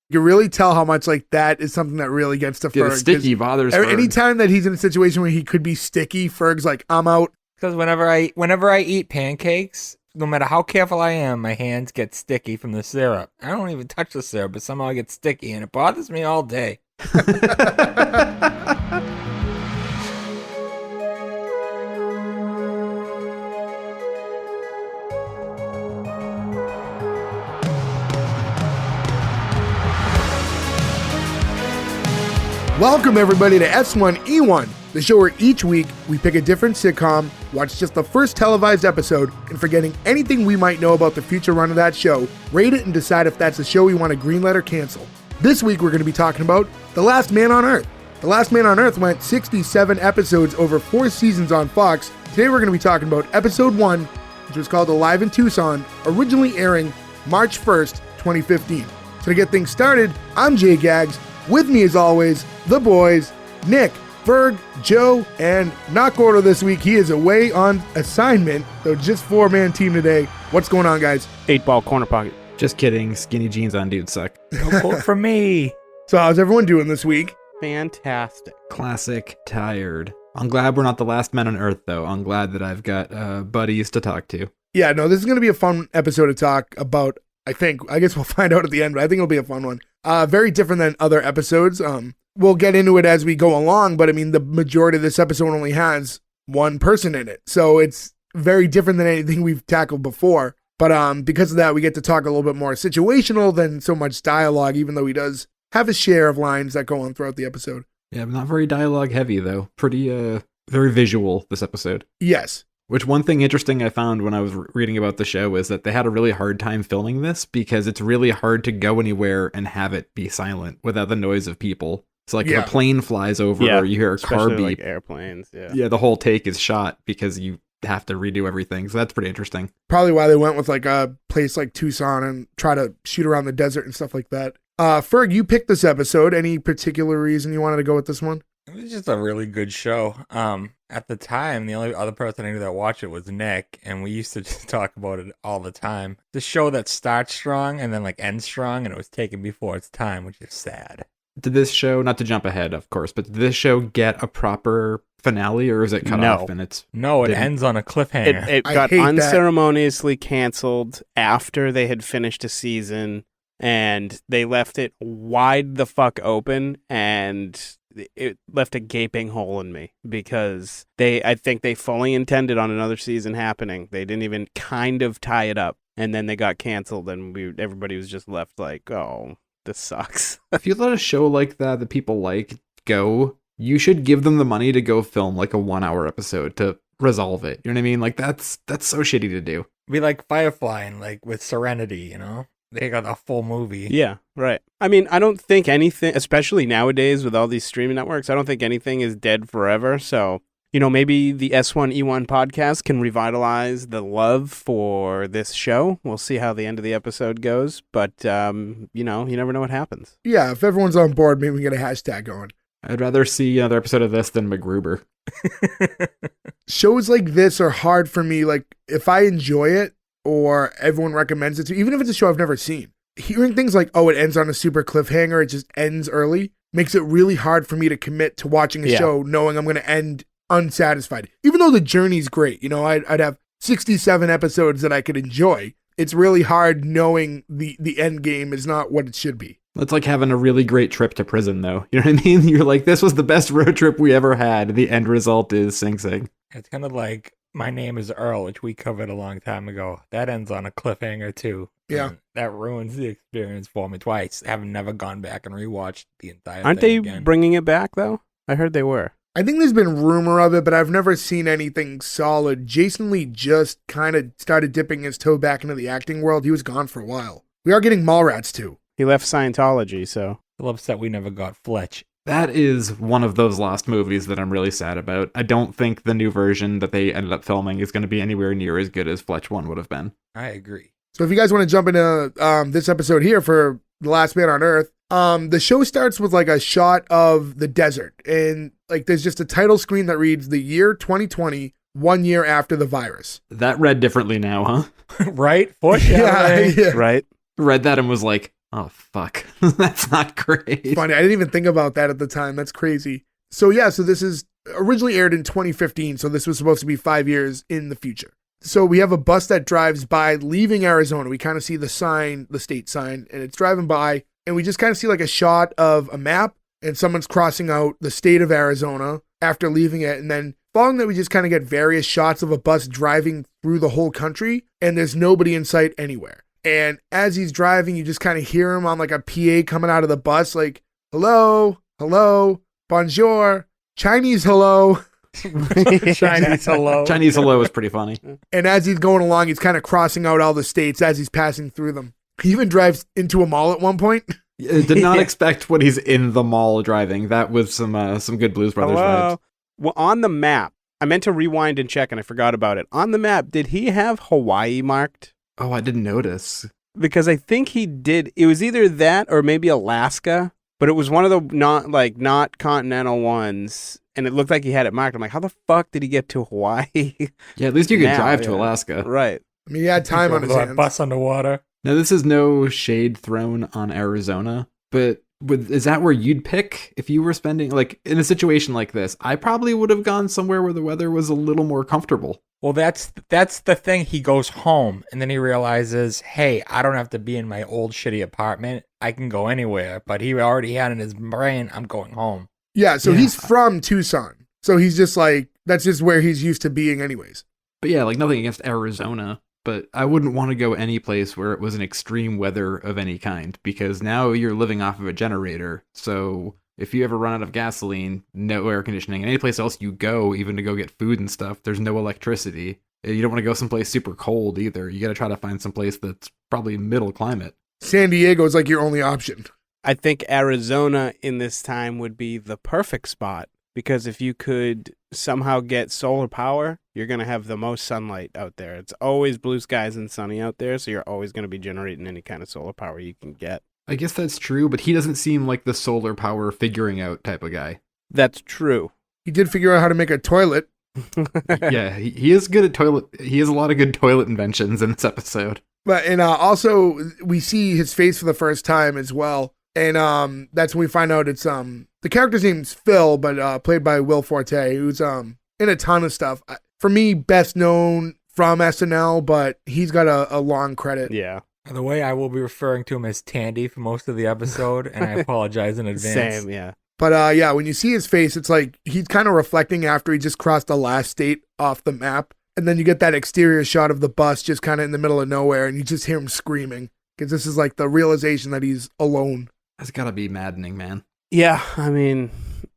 You can really tell how much like that is something that really gets to Ferg. The sticky bothers Ferg. Anytime that he's in a situation where he could be sticky, Ferg's like, I'm out. Because whenever I eat pancakes, no matter how careful I am, my hands get sticky from the syrup. I don't even touch the syrup, but somehow I get sticky, and it bothers me all day. Welcome everybody to S1E1, the show where each week we pick a different sitcom, watch just the first televised episode, and forgetting anything we might know about the future run of that show, rate it and decide if that's a show we want to greenlight or cancel. This week we're going to be talking about The Last Man on Earth. The Last Man on Earth went 67 episodes over 4 seasons on Fox. Today we're going to be talking about episode 1, which was called Alive in Tucson, originally airing March 1st, 2015. So to get things started, I'm Jay Gags. With me, as always, the boys, Nick, Ferg, Joe, and not Gordo this week. He is away on assignment, so just 4-man team today. What's going on, guys? 8-ball corner pocket. Just kidding. Skinny jeans on dude suck. No quote from me. So how's everyone doing this week? Fantastic. Classic tired. I'm glad we're not the last men on Earth, though. I'm glad that I've got buddies to talk to. Yeah, no, this is going to be a fun episode to talk about, I think. I guess we'll find out at the end, but I think it'll be a fun one. Very different than other episodes. We'll get into it as we go along, but I mean, the majority of this episode only has one person in it. So it's very different than anything we've tackled before. But because of that, we get to talk a little bit more situational than so much dialogue, even though he does have a share of lines that go on throughout the episode. Yeah, not very dialogue heavy, though. Pretty, very visual, this episode. Yes. Which one thing interesting I found when I was reading about the show is that they had a really hard time filming this because it's really hard to go anywhere and have it be silent without the noise of people. So like if a plane flies over or you hear a car beep. Like airplanes, Yeah, the whole take is shot because you have to redo everything. So that's pretty interesting. Probably why they went with like a place like Tucson and try to shoot around the desert and stuff like that. Ferg, you picked this episode. Any particular reason you wanted to go with this one? It was just a really good show. At the time, the only other person I knew that watched it was Nick, and we used to just talk about it all the time. The show that starts strong and then like ends strong, and it was taken before its time, which is sad. Did this show, not to jump ahead, of course, but did this show get a proper finale, or is it cut off and it's... No, it ends on a cliffhanger. It got unceremoniously canceled after they had finished a season, and they left it wide the fuck open, and it left a gaping hole in me because I think they fully intended on another season happening. They didn't even kind of tie it up, and then they got canceled, and everybody was just left like, oh, this sucks. If you let a show like that people like go, you should give them the money to go film like a 1-hour episode to resolve it. You know what I mean? Like that's so shitty to do. Be like Firefly and like with Serenity, you know? They got a full movie. Yeah, right. I mean, I don't think anything, especially nowadays with all these streaming networks, I don't think anything is dead forever. So, you know, maybe the S1E1 podcast can revitalize the love for this show. We'll see how the end of the episode goes. But, you know, you never know what happens. Yeah, if everyone's on board, maybe we can get a hashtag going. I'd rather see another episode of this than MacGruber. Shows like this are hard for me. Like, if I enjoy it, or everyone recommends it to, even if it's a show I've never seen. Hearing things like, oh, it ends on a super cliffhanger, it just ends early, makes it really hard for me to commit to watching a show knowing I'm going to end unsatisfied. Even though the journey's great, you know, I'd have 67 episodes that I could enjoy. It's really hard knowing the end game is not what it should be. It's like having a really great trip to prison, though. You know what I mean? You're like, this was the best road trip we ever had. The end result is Sing Sing. It's kind of like My Name is Earl, which we covered a long time ago. That ends on a cliffhanger, too. Yeah. And that ruins the experience for me twice. I have never gone back and rewatched the entire Aren't thing they again. bringing it back, though? I heard they were. I think there's been rumor of it, but I've never seen anything solid. Jason Lee just kind of started dipping his toe back into the acting world. He was gone for a while. We are getting Mallrats, too. He left Scientology, so... Still upset we never got Fletch. That is one of those lost movies that I'm really sad about. I don't think the new version that they ended up filming is going to be anywhere near as good as Fletch 1 would have been. I agree. So if you guys want to jump into this episode here for The Last Man on Earth, the show starts with like a shot of the desert. And like there's just a title screen that reads the year 2020, 1 year after the virus. That read differently now, huh? Right? Foreshadowing. Yeah. Right? Read that and was like, Oh, fuck. That's not great. Funny, I didn't even think about that at the time. That's crazy. So yeah, so this is originally aired in 2015, so this was supposed to be 5 years in the future. So we have a bus that drives by leaving Arizona. We kind of see the sign, the state sign, and it's driving by, and we just kind of see like a shot of a map, and someone's crossing out the state of Arizona after leaving it, and then following that, we just kind of get various shots of a bus driving through the whole country, and there's nobody in sight anywhere. And as he's driving, you just kind of hear him on like a PA coming out of the bus, like, hello, bonjour, Chinese hello. Chinese hello. Chinese hello is pretty funny. And as he's going along, he's kind of crossing out all the states as he's passing through them. He even drives into a mall at one point. Did not expect when he's in the mall driving. That was some good Blues Brothers vibes. Well, on the map, I meant to rewind and check, and I forgot about it. On the map, did he have Hawaii marked? Oh, I didn't notice. Because I think he did. It was either that or maybe Alaska, but it was one of the not continental ones, and it looked like he had it marked. I'm like, how the fuck did he get to Hawaii? Yeah, at least you could drive to Alaska. Right. I mean, he had time on his hands. Bus underwater. Now, this is no shade thrown on Arizona, but is that where you'd pick if you were spending, like, in a situation like this? I probably would have gone somewhere where the weather was a little more comfortable. Well, that's the thing. He goes home, and then he realizes, hey, I don't have to be in my old shitty apartment. I can go anywhere. But he already had in his brain, I'm going home. Yeah, so he's from Tucson. So he's just like, that's just where he's used to being anyways. But yeah, like, nothing against Arizona, but I wouldn't want to go any place where it was an extreme weather of any kind, because now you're living off of a generator. So if you ever run out of gasoline, no air conditioning, and any place else you go, even to go get food and stuff, there's no electricity. You don't want to go someplace super cold either. You got to try to find someplace that's probably middle climate. San Diego is like your only option. I think Arizona in this time would be the perfect spot, because if you could somehow get solar power, you're going to have the most sunlight out there. It's always blue skies and sunny out there, so you're always going to be generating any kind of solar power you can get. I guess that's true, but he doesn't seem like the solar power figuring out type of guy. That's true. He did figure out how to make a toilet. Yeah, he is good at toilet. He has a lot of good toilet inventions in this episode. But and also we see his face for the first time as well. And that's when we find out it's the character's name's Phil, but played by Will Forte, who's in a ton of stuff. For me, best known from SNL, but he's got a long credit. Yeah. By the way, I will be referring to him as Tandy for most of the episode, and I apologize in advance. Same, yeah. But yeah, when you see his face, it's like he's kind of reflecting after he just crossed the last state off the map. And then you get that exterior shot of the bus just kind of in the middle of nowhere, and you just hear him screaming. Because this is like the realization that he's alone. That's gotta be maddening, man. Yeah, I mean,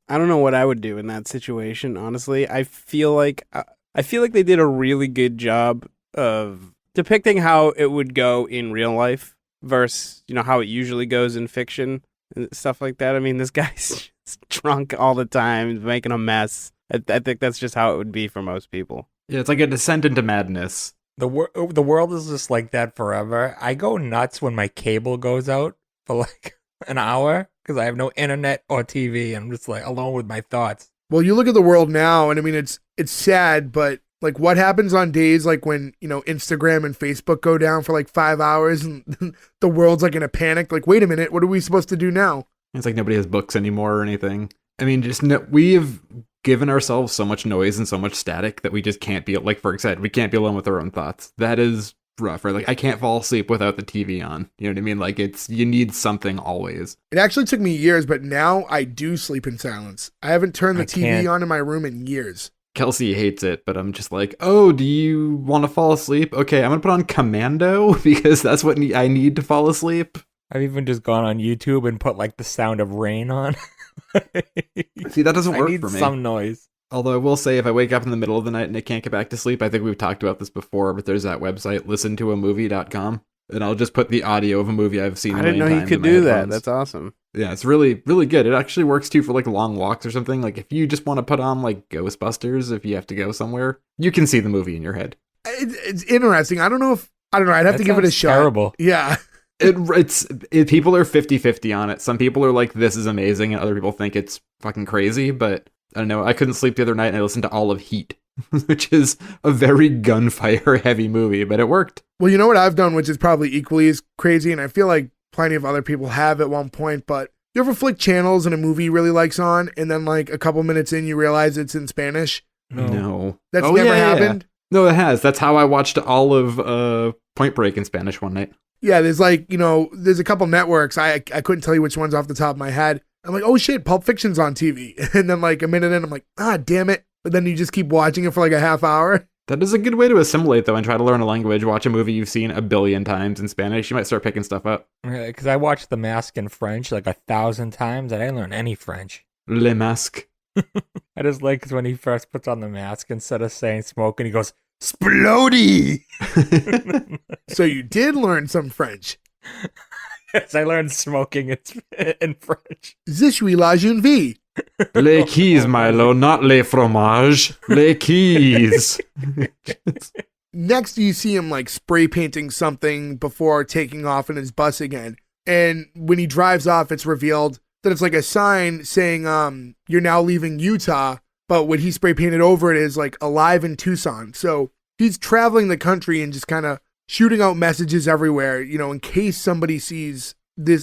I don't know what I would do in that situation, honestly. I feel like they did a really good job of depicting how it would go in real life versus, how it usually goes in fiction and stuff like that. I mean, this guy's just drunk all the time, making a mess. I think that's just how it would be for most people. Yeah, it's like a descent into madness. The world is just like that forever. I go nuts when my cable goes out for like an hour because I have no internet or TV. I'm just like alone with my thoughts. Well, you look at the world now, and I mean, it's sad, but like what happens on days like when, Instagram and Facebook go down for like 5 hours and the world's like in a panic, like, wait a minute, what are we supposed to do now? It's like nobody has books anymore or anything. I mean, we have given ourselves so much noise and so much static that we just can't be, like Ferg said, we can't be alone with our own thoughts. That is rough, right? Like, I can't fall asleep without the TV on. You know what I mean? Like, you need something always. It actually took me years, but now I do sleep in silence. I haven't turned the TV on in my room in years. Kelsey hates it, but I'm just like, oh, do you want to fall asleep? Okay, I'm going to put on Commando because that's what I need to fall asleep. I've even just gone on YouTube and put like the sound of rain on. See, that doesn't work I need for me. some noise. Although I will say, if I wake up in the middle of the night and I can't get back to sleep, I think we've talked about this before, but there's that website, listentoamovie.com, and I'll just put the audio of a movie I've seen. I didn't know you could do that. That's awesome. Yeah, it's really, really good. It actually works too for like long walks or something. Like if you just want to put on like Ghostbusters, if you have to go somewhere, you can see the movie in your head. It's interesting. I don't know. I'd have to give it a shot. Terrible. Yeah. It's people are 50-50 on it. Some people are like, this is amazing, and other people think it's fucking crazy, but I don't know. I couldn't sleep the other night and I listened to all of Heat, which is a very gunfire heavy movie, but it worked. Well, you know what I've done, which is probably equally as crazy, and I feel like plenty of other people have at one point, but you ever flick channels and a movie you really likes on, and then like a couple minutes in, you realize it's in Spanish? No. That's never happened? No, it has. That's how I watched all of Point Break in Spanish one night. Yeah, there's like, there's a couple networks. I couldn't tell you which ones off the top of my head. I'm like, oh shit, Pulp Fiction's on TV. And then like a minute in, I'm like, damn it. But then you just keep watching it for like a half hour. That is a good way to assimilate, though, and try to learn a language. Watch a movie you've seen a billion times in Spanish. You might start picking stuff up. Because I watched The Mask in French like 1,000 times. I didn't learn any French. Le Masque. I just like because when he first puts on the mask, instead of saying smoke, and he goes, Splody! So you did learn some French. Yes, I learned smoking in French. Je suis la jeune vie. Les keys, Milo, not les fromage. Les keys. Next, you see him like spray painting something before taking off in his bus again. And when he drives off, it's revealed that it's like a sign saying, you're now leaving Utah. But what he spray painted over it is like alive in Tucson. So he's traveling the country and just kind of shooting out messages everywhere, in case somebody sees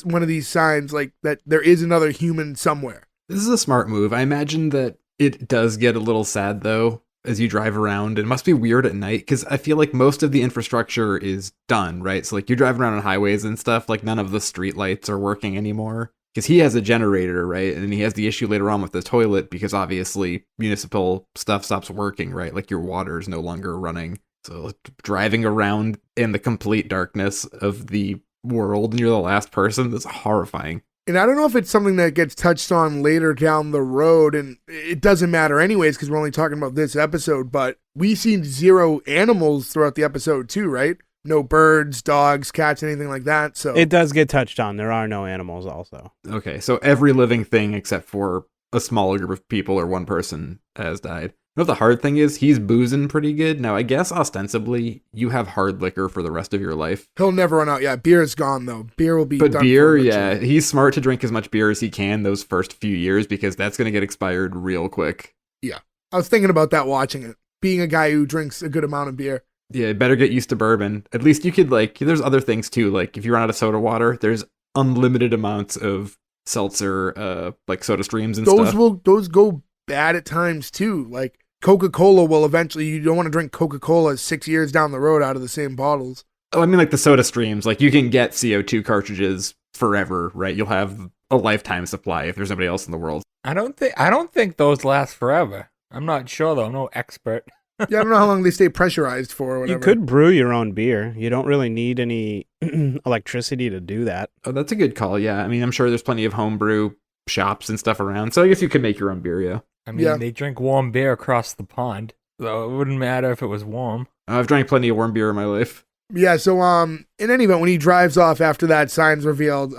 one of these signs, like that there is another human somewhere. This is a smart move. I imagine that it does get a little sad, though, as you drive around. It must be weird at night, because I feel like most of the infrastructure is done, right? So, like, you're driving around on highways and stuff, like, none of the street lights are working anymore. Because he has a generator, right? And he has the issue later on with the toilet, because obviously municipal stuff stops working, right? Like, your water is no longer running. So, driving around in the complete darkness of the world, and you're the last person, that's horrifying. And I don't know if it's something that gets touched on later down the road, and it doesn't matter anyways because we're only talking about this episode, but we see 0 animals throughout the episode too, right? No birds, dogs, cats, anything like that. So it does get touched on. There are no animals also. Okay, so every living thing except for a small group of people or one person has died. You know what the hard thing is? He's boozing pretty good. Now, I guess ostensibly you have hard liquor for the rest of your life. He'll never run out. Yeah, beer is gone though. Beer will be But done beer, yeah, he's smart to drink as much beer as he can those first few years because that's going to get expired real quick. Yeah, I was thinking about that watching it. Being a guy who drinks a good amount of beer. Yeah, better get used to bourbon. At least you could, there's other things too. Like, if you run out of soda water, there's unlimited amounts of seltzer, soda streams and stuff. Those go bad at times too. Like, Coca-Cola will eventually, you don't want to drink Coca-Cola 6 years down the road out of the same bottles. Oh, I mean, like the soda streams, you can get CO2 cartridges forever, right? You'll have a lifetime supply if there's nobody else in the world. I don't think those last forever. I'm not sure though. I'm no expert. Yeah, I don't know how long they stay pressurized for or whatever. You could brew your own beer. You don't really need any electricity to do that. Oh, that's a good call, yeah. I mean, I'm sure there's plenty of homebrew shops and stuff around, so I guess you could make your own beer, yeah. I mean, They drink warm beer across the pond, so it wouldn't matter if it was warm. I've drank plenty of warm beer in my life. Yeah, so in any event, when he drives off after that sign's revealed,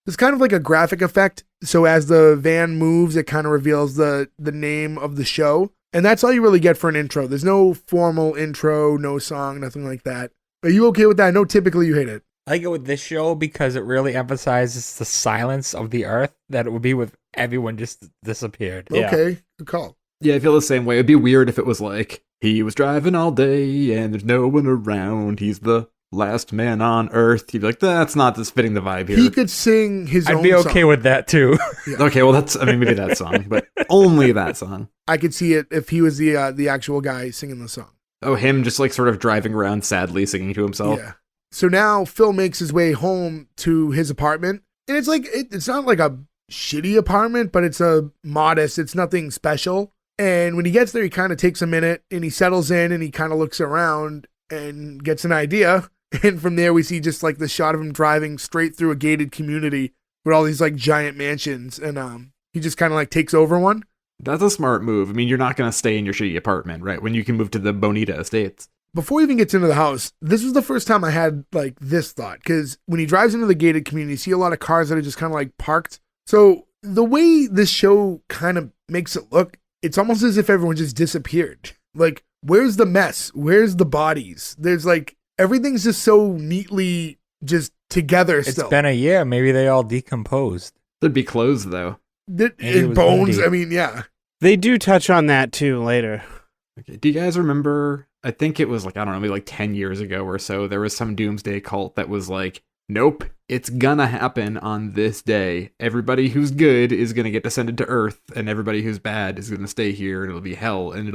it's kind of like a graphic effect. So as the van moves, it kind of reveals the name of the show. And that's all you really get for an intro. There's no formal intro, no song, nothing like that. Are you okay with that? No, typically you hate it. I like it with this show because it really emphasizes the silence of the earth that it would be with everyone just disappeared. Okay, good call. Yeah, I feel the same way. It'd be weird if it was like, he was driving all day and there's no one around. He's the last man on earth. You'd be like, that's not just fitting the vibe here. He could sing his own I'd be okay song. with that too. Yeah. Okay, well, maybe that song, but only that song. I could see it if he was the actual guy singing the song. Oh, him just sort of driving around sadly singing to himself. Yeah. So now Phil makes his way home to his apartment, and it's like it's not like a shitty apartment, but it's a modest. It's nothing special. And when he gets there, he kind of takes a minute and he settles in and he kind of looks around and gets an idea. And from there, we see just like the shot of him driving straight through a gated community with all these like giant mansions, and he just kind of like takes over one. That's a smart move. I mean, you're not going to stay in your shitty apartment, right? When you can move to the Bonita Estates. Before he even gets into the house, this was the first time I had like this thought, because when he drives into the gated community, you see a lot of cars that are just kind of like parked. So the way this show kind of makes it look, it's almost as if everyone just disappeared. Like, where's the mess? Where's the bodies? There's like, everything's just so neatly just together still. It's been a year. Maybe they all decomposed. There'd be clothes, though. In bones, windy. I mean, yeah. They do touch on that too later. Okay. Do you guys remember, I think it was maybe 10 years ago or so, there was some doomsday cult that was like, nope, it's gonna happen on this day. Everybody who's good is gonna get descended to Earth, and everybody who's bad is gonna stay here, and it'll be hell, and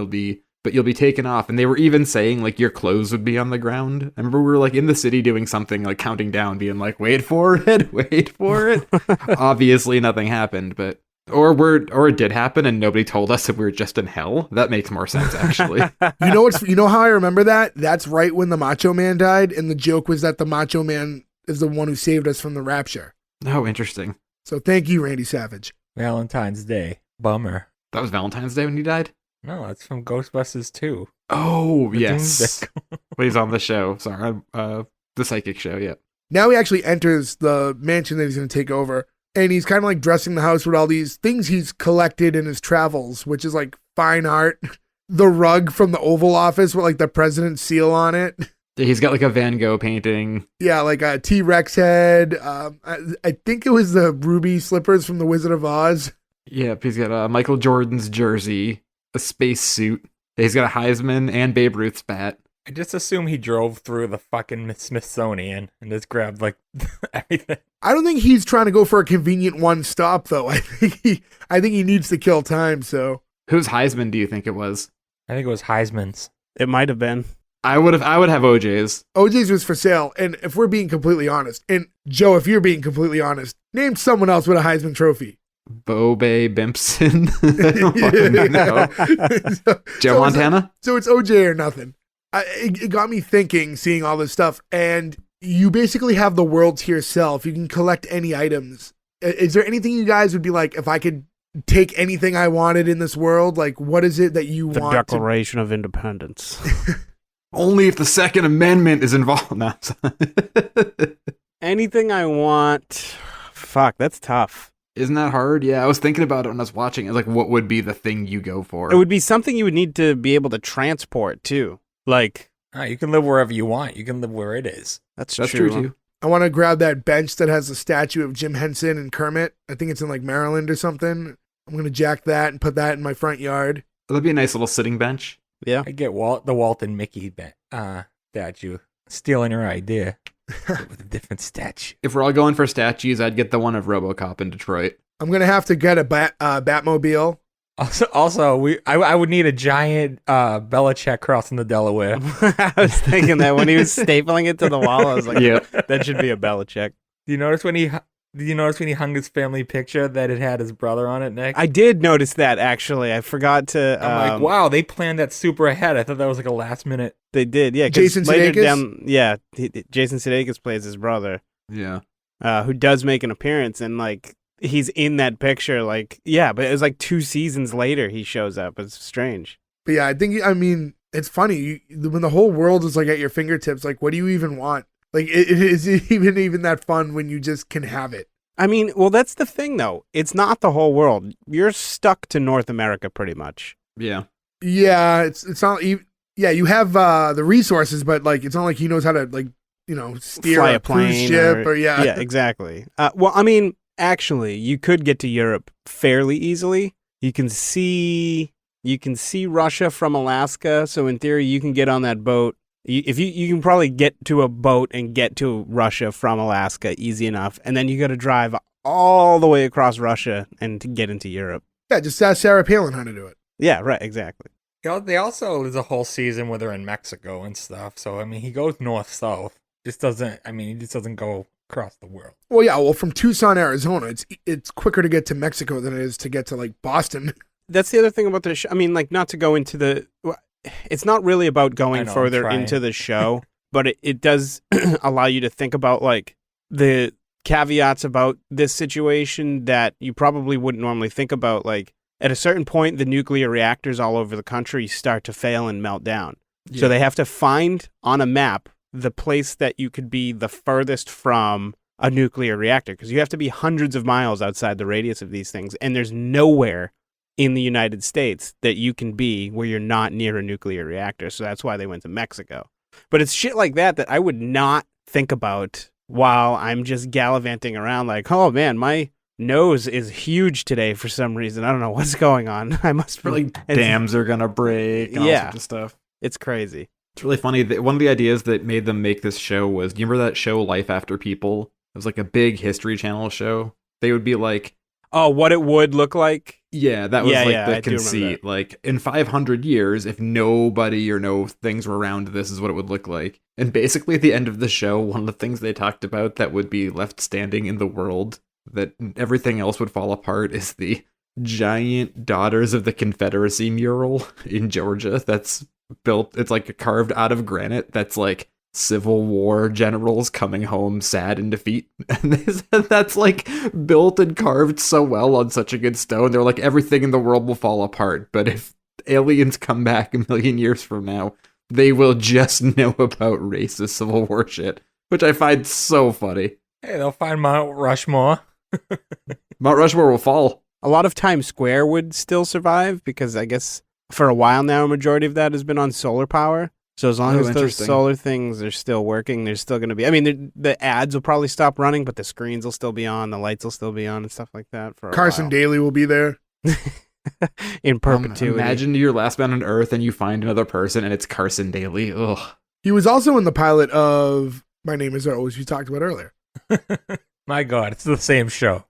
but you'll be taken off. And they were even saying, like, your clothes would be on the ground. I remember we were, like, in the city doing something, like, counting down, being like, wait for it, wait for it. Obviously, nothing happened, but... Or it did happen, and nobody told us that we were just in hell. That makes more sense, actually. You know how I remember that? That's right when the Macho Man died, and the joke was that the Macho Man is the one who saved us from the rapture. Oh, interesting. So thank you, Randy Savage. Valentine's Day. Bummer. That was Valentine's Day when he died? No, it's from Ghostbusters 2. Oh, The yes. Doomsday. But he's on the show. Sorry. The psychic show, yeah. Now he actually enters the mansion that he's going to take over, and he's kind of like dressing the house with all these things he's collected in his travels, which is like fine art. The rug from the Oval Office with like the president's seal on it. Yeah, he's got like a Van Gogh painting. Yeah, like a T-Rex head. I think it was the ruby slippers from the Wizard of Oz. Yep, he's got Michael Jordan's jersey, a space suit. He's got a Heisman and Babe Ruth's bat. I just assume he drove through the fucking Smithsonian and just grabbed like everything. I don't think he's trying to go for a convenient one stop though. I think he needs to kill time. So Whose Heisman do you think it was? I think it was Heisman's. It might have been. I would have OJ's. OJ's was for sale. And if we're being completely honest, and Joe, if you're being completely honest, name someone else with a Heisman Trophy. Bobe Bimpson. I don't know. Joe Montana? So it's OJ or nothing. It got me thinking, seeing all this stuff, and you basically have the world to yourself. You can collect any items. Is there anything you guys would be like, if I could take anything I wanted in this world, like what is it that you want? The Declaration of Independence. Only if the Second Amendment is involved. No. Anything I want. Fuck, that's tough. Isn't that hard? Yeah, I was thinking about it when I was watching. It's like, what would be the thing you go for? It would be something you would need to be able to transport, too. Like... You can live wherever you want. You can live where it is. That's true, too. I want to grab that bench that has a statue of Jim Henson and Kermit. I think it's in like Maryland or something. I'm going to jack that and put that in my front yard. That'd be a nice little sitting bench. Yeah. I get the Walt and Mickey statue. Stealing your idea. With a different statue. If we're all going for statues, I'd get the one of RoboCop in Detroit. I'm going to have to get a Batmobile. Also, I would need a giant Belichick crossing the Delaware. I was thinking that when he was stapling it to the wall, I was like, Yeah. That should be a Belichick. Did you notice when he hung his family picture that it had his brother on it, Nick? I did notice that, actually. I forgot to... I'm like, wow, they planned that super ahead. I thought that was like a last minute. They did, yeah. Jason Sudeikis? Jason Sudeikis plays his brother. Yeah. Who does make an appearance, and like he's in that picture, like, yeah, but it was like 2 seasons later he shows up. It's strange. But yeah, it's funny. When the whole world is like at your fingertips, like, what do you even want? Like, is it even that fun when you just can have it? I mean, well, that's the thing, though. It's not the whole world. You're stuck to North America pretty much. Yeah. Yeah, it's not even... Yeah, you have the resources, but like it's not like he knows how to like, steer Fly a plane cruise ship or yeah. Yeah, exactly. Well, I mean, actually, you could get to Europe fairly easily. You can see Russia from Alaska, so in theory, you can get on that boat. You can probably get to a boat and get to Russia from Alaska easy enough, and then you got to drive all the way across Russia and to get into Europe. Yeah, just ask Sarah Palin how to do it. Yeah, right, exactly. They also, there's a whole season where they're in Mexico and stuff. So, I mean, he goes north-south. He just doesn't go across the world. Well, from Tucson, Arizona, it's quicker to get to Mexico than it is to get to like Boston. That's the other thing about the show. I mean, like, not to go into it's not really about going further into the show, but it does allow you to think about like the caveats about this situation that you probably wouldn't normally think about. Like, at a certain point, the nuclear reactors all over the country start to fail and melt down. Yeah. So they have to find on a map the place that you could be the furthest from a nuclear reactor, because you have to be hundreds of miles outside the radius of these things. And there's nowhere in the United States that you can be where you're not near a nuclear reactor. So that's why they went to Mexico. But it's shit like that I would not think about while I'm just gallivanting around like, oh man, my nose is huge today for some reason. I don't know what's going on. I must be like dams are gonna break and all sorts of stuff. It's crazy. It's really funny that one of the ideas that made them make this show was, do you remember that show Life After People? It was like a big History Channel show. They would be like, Oh, what it would look like? yeah, that was Yeah, like yeah, I the do remember conceit. that. Like, in 500 years, if nobody or no things were around, this is what it would look like. And basically, at the end of the show, one of the things they talked about that would be left standing in the world, that everything else would fall apart, is the giant Daughters of the Confederacy mural in Georgia that's built. It's like carved out of granite. That's like Civil War generals coming home sad in defeat. And they said that's like built and carved so well on such a good stone. They're like, everything in the world will fall apart, but if aliens come back a million years from now, they will just know about racist Civil War shit, which I find so funny. Hey, they'll find Mount Rushmore. Mount Rushmore will fall. A lot of Times Square would still survive because I guess for a while now, a majority of that has been on solar power. So as long as those interesting. solar things are still working, there's still going to be... I mean, the ads will probably stop running, but the screens will still be on, the lights will still be on and stuff like that for a Carson while. Daly will be there. In perpetuity. Imagine you're last man on Earth and you find another person and it's Carson Daly. Ugh. He was also in the pilot of My Name Is Earl, which we talked about earlier. My God, it's the same show.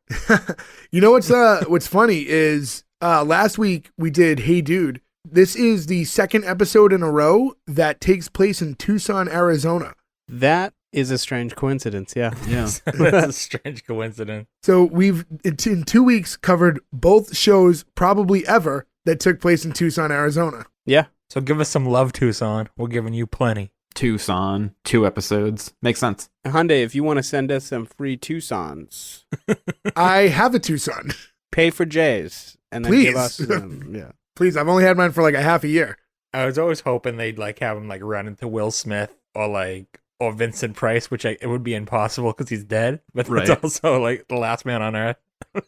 You know what's funny is last week we did Hey Dude. This is the second episode in a row that takes place in Tucson, Arizona. That is a strange coincidence, yeah. Yeah. That's a strange coincidence. So we've, in 2 weeks, covered both shows probably ever that took place in Tucson, Arizona. Yeah. So give us some love, Tucson. We're giving you plenty. Tucson, 2 episodes. Makes sense. Hyundai, if you want to send us some free Tucsons, I have a Tucson. pay for J's and then Please. give us some. Yeah. Please, I've only had mine for like a half a year. I was always hoping they'd like have him like run into Will Smith or Vincent Price, which it would be impossible because he's dead. But that's Right. also like the last man on Earth.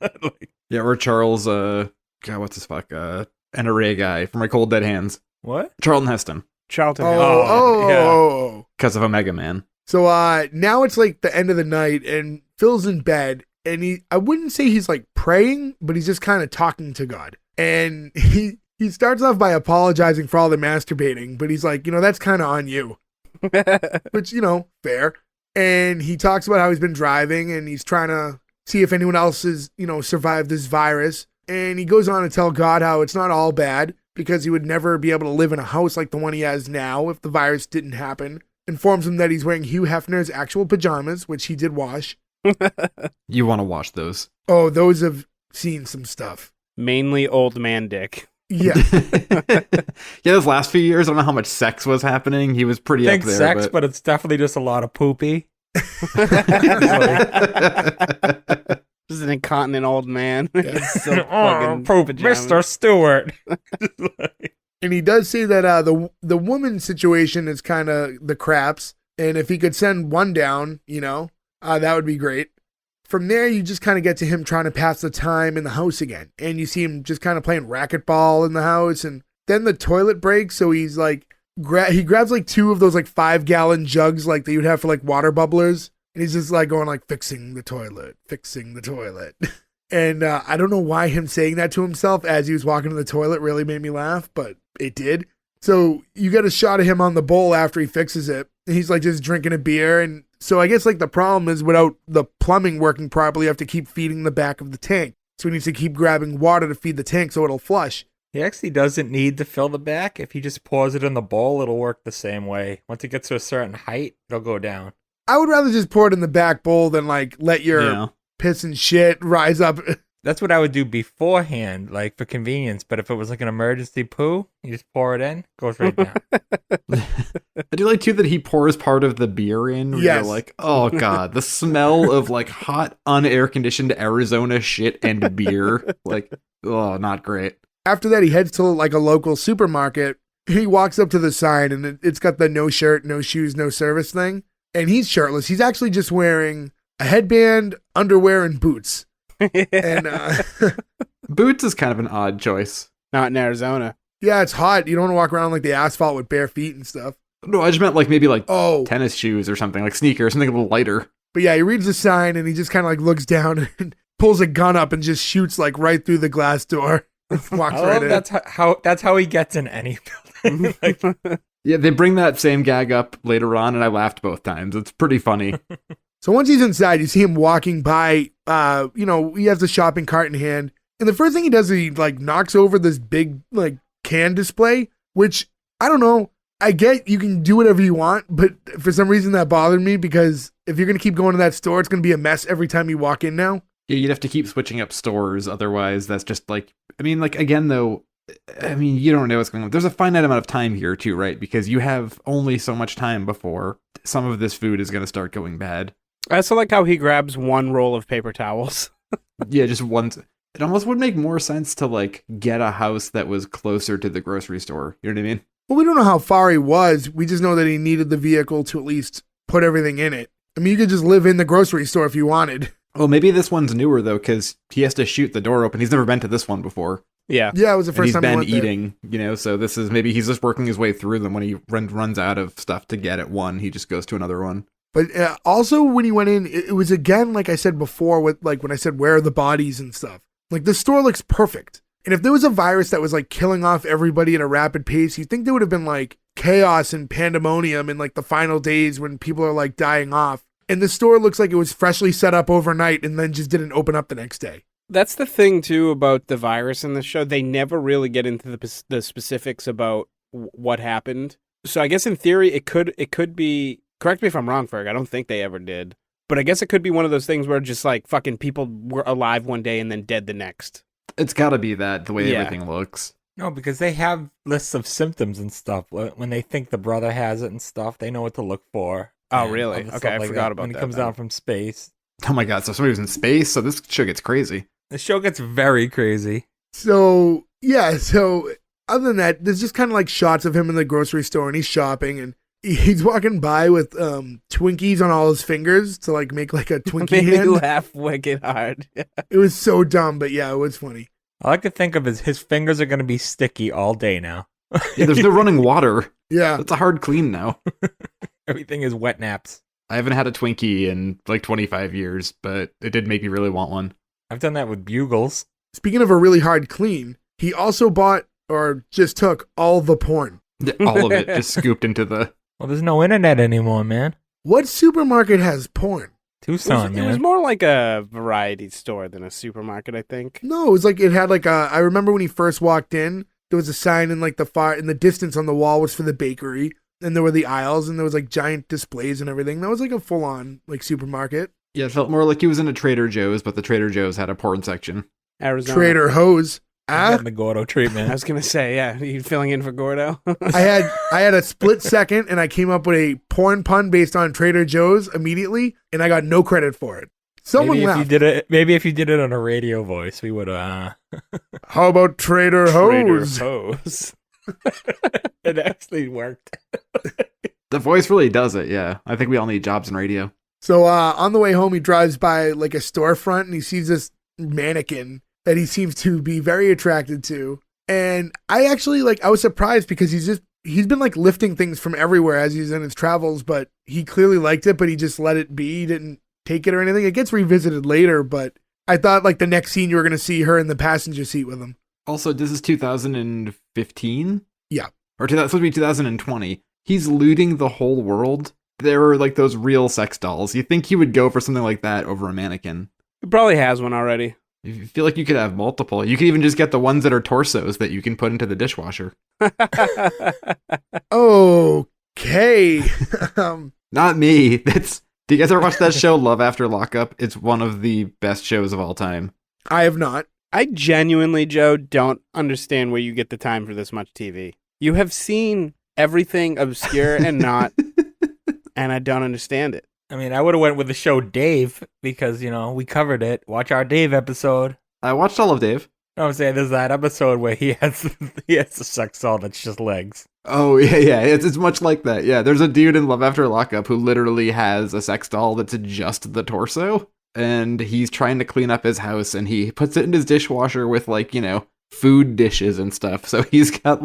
Like, Yeah, or Charles, God, what's his fuck? NRA guy from my Cold Dead Hands. what? Charlton Heston, Charlton. yeah. because of Omega Man. So now it's like the end of the night and Phil's in bed and I wouldn't say he's like praying, but he's just kind of talking to God. And he starts off by apologizing for all the masturbating, but he's like, that's kind of on you, which, fair. And he talks about how he's been driving and he's trying to see if anyone else has, survived this virus. And he goes on to tell God how it's not all bad because he would never be able to live in a house like the one he has now if the virus didn't happen. Informs him that he's wearing Hugh Hefner's actual pajamas, which he did wash. You want to watch those. Oh, those have seen some stuff. Mainly old man dick. Yeah. Yeah, those last few years, I don't know how much sex was happening. He was pretty Think up there. sex, but it's definitely just a lot of poopy. Just an incontinent old man. He's still Oh, fucking poop, pajamas. Mr. Stewart. And he does say that the woman situation is kind of the craps. And if he could send one down, that would be great. From there, you just kind of get to him trying to pass the time in the house again. And you see him just kind of playing racquetball in the house. And then the toilet breaks. So he's like, he grabs like 2 of those like 5-gallon jugs like that you'd have for like water bubblers. And he's just like going like, fixing the toilet. And I don't know why him saying that to himself as he was walking to the toilet really made me laugh, but it did. So you get a shot of him on the bowl after he fixes it. And he's like just drinking a beer. And so I guess like the problem is without the plumbing working properly, you have to keep feeding the back of the tank. So he needs to keep grabbing water to feed the tank so it'll flush. He actually doesn't need to fill the back. If he just pours it in the bowl, it'll work the same way. Once it gets to a certain height, it'll go down. I would rather just pour it in the back bowl than like let your piss and shit rise up. That's what I would do beforehand, like for convenience. But if it was like an emergency poo, you just pour it in, goes right down. I do like too that he pours part of the beer in. Where Yes. You're like, oh god, the smell of like hot, unair conditioned Arizona shit and beer. Like, oh, not great. After that, he heads to like a local supermarket. He walks up to the sign and it's got the no shirt, no shoes, no service thing. And he's shirtless. He's actually just wearing a headband, underwear, and boots. And Boots is kind of an odd choice. Not in Arizona. yeah, it's hot. You don't want to walk around like the asphalt with bare feet and stuff. No, I just meant like maybe like Oh, tennis shoes or something, like sneakers, something a little lighter. but yeah, he reads the sign and he just kind of like looks down and pulls a gun up and just shoots like right through the glass door. Walks I right love in. that's how he gets in any building. Like, Yeah, they bring that same gag up later on, and I laughed both times. It's pretty funny. So once he's inside, you see him walking by, he has the shopping cart in hand. And the first thing he does is he like knocks over this big like can display, which I don't know. I get you can do whatever you want, but for some reason that bothered me because if you're going to keep going to that store, it's going to be a mess every time you walk in now. Yeah, you'd have to keep switching up stores. Otherwise, that's just like, I mean, like, again, though, I mean, you don't know what's going on. There's a finite amount of time here, too, right? Because you have only so much time before some of this food is going to start going bad. I also like how he grabs one roll of paper towels. Yeah, just one. It almost would make more sense to, like, get a house that was closer to the grocery store. You know what I mean? Well, we don't know how far he was. We just know that he needed the vehicle to at least put everything in it. I mean, you could just live in the grocery store if you wanted. Well, maybe this one's newer, though, because he has to shoot the door open. He's never been to this one before. Yeah. Yeah, it was the first time he's he been went eating, so this is, maybe he's just working his way through them. When he runs out of stuff to get at one, he just goes to another one. But also when he went in, it was again, like I said before, with like when I said, where are the bodies and stuff? Like the store looks perfect. And if there was a virus that was like killing off everybody at a rapid pace, you'd think there would have been like chaos and pandemonium in like the final days when people are like dying off. And the store looks like it was freshly set up overnight and then just didn't open up the next day. That's the thing, too, about the virus in the show. They never really get into the specifics about what happened. So I guess in theory, it could be, correct me if I'm wrong, Ferg, I don't think they ever did. But I guess it could be one of those things where just like fucking people were alive one day and then dead the next. It's got to be that, the way everything looks. No, because they have lists of symptoms and stuff. When they think the brother has it and stuff, they know what to look for. Oh, really? Okay, I forgot about that. When he comes down from space. Oh my god, so somebody was in space? So this show gets crazy. The show gets very crazy. So, yeah, other than that, there's just kind of like shots of him in the grocery store and he's shopping and he's walking by with Twinkies on all his fingers to like make like a Twinkie Made hand. me laugh wicked hard. It was so dumb, but yeah, it was funny. All I could think of is his fingers are going to be sticky all day now. Yeah, there's no running water. Yeah. It's a hard clean now. Everything is wet naps. I haven't had a Twinkie in like 25 years, but it did make me really want one. I've done that with Bugles. Speaking of a really hard clean, he also bought or just took all the porn. All of it just scooped into the... Well, there's no internet anymore, man. What supermarket has porn? Tucson, man. It was more like a variety store than a supermarket, I think. No, it was like it had like a. I remember when he first walked in, there was a sign in like in the distance on the wall was for the bakery, and there were the aisles, and there was like giant displays and everything. That was like a full on like supermarket. Yeah, it felt more like he was in a Trader Joe's, but the Trader Joe's had a porn section. Arizona. Trader Hose. Getting the Gordo treatment. I was gonna say, yeah, you filling in for Gordo. I had a split second, and I came up with a porn pun based on Trader Joe's immediately, and I got no credit for it. Someone maybe laughed. Maybe if you did it on a radio voice, we would have. How about Trader Hose? Hose. It actually worked. The voice really does it, yeah. I think we all need jobs in radio. So on the way home, he drives by like a storefront, and he sees this mannequin that he seems to be very attracted to. And I actually I was surprised because he's been like lifting things from everywhere as he's in his travels, but he clearly liked it, but he just let it be. He didn't take it or anything. It gets revisited later, but I thought like the next scene you were going to see her in the passenger seat with him. Also, this is 2015? Yeah. Or supposed to be 2020. He's looting the whole world. There are like those real sex dolls. You think he would go for something like that over a mannequin. He probably has one already. I feel like you could have multiple. You could even just get the ones that are torsos that you can put into the dishwasher. Okay. Not me. Do you guys ever watch that show, Love After Lockup? It's one of the best shows of all time. I have not. I genuinely, Joe, don't understand where you get the time for this much TV. You have seen everything obscure and not, and I don't understand it. I mean, I would have went with the show Dave because, we covered it. Watch our Dave episode. I watched all of Dave. I'm saying there's that episode where he has the sex doll that's just legs. Oh, yeah. It's much like that. Yeah, there's a dude in Love After Lockup who literally has a sex doll that's just the torso. And he's trying to clean up his house and he puts it in his dishwasher with food dishes and stuff. So he's got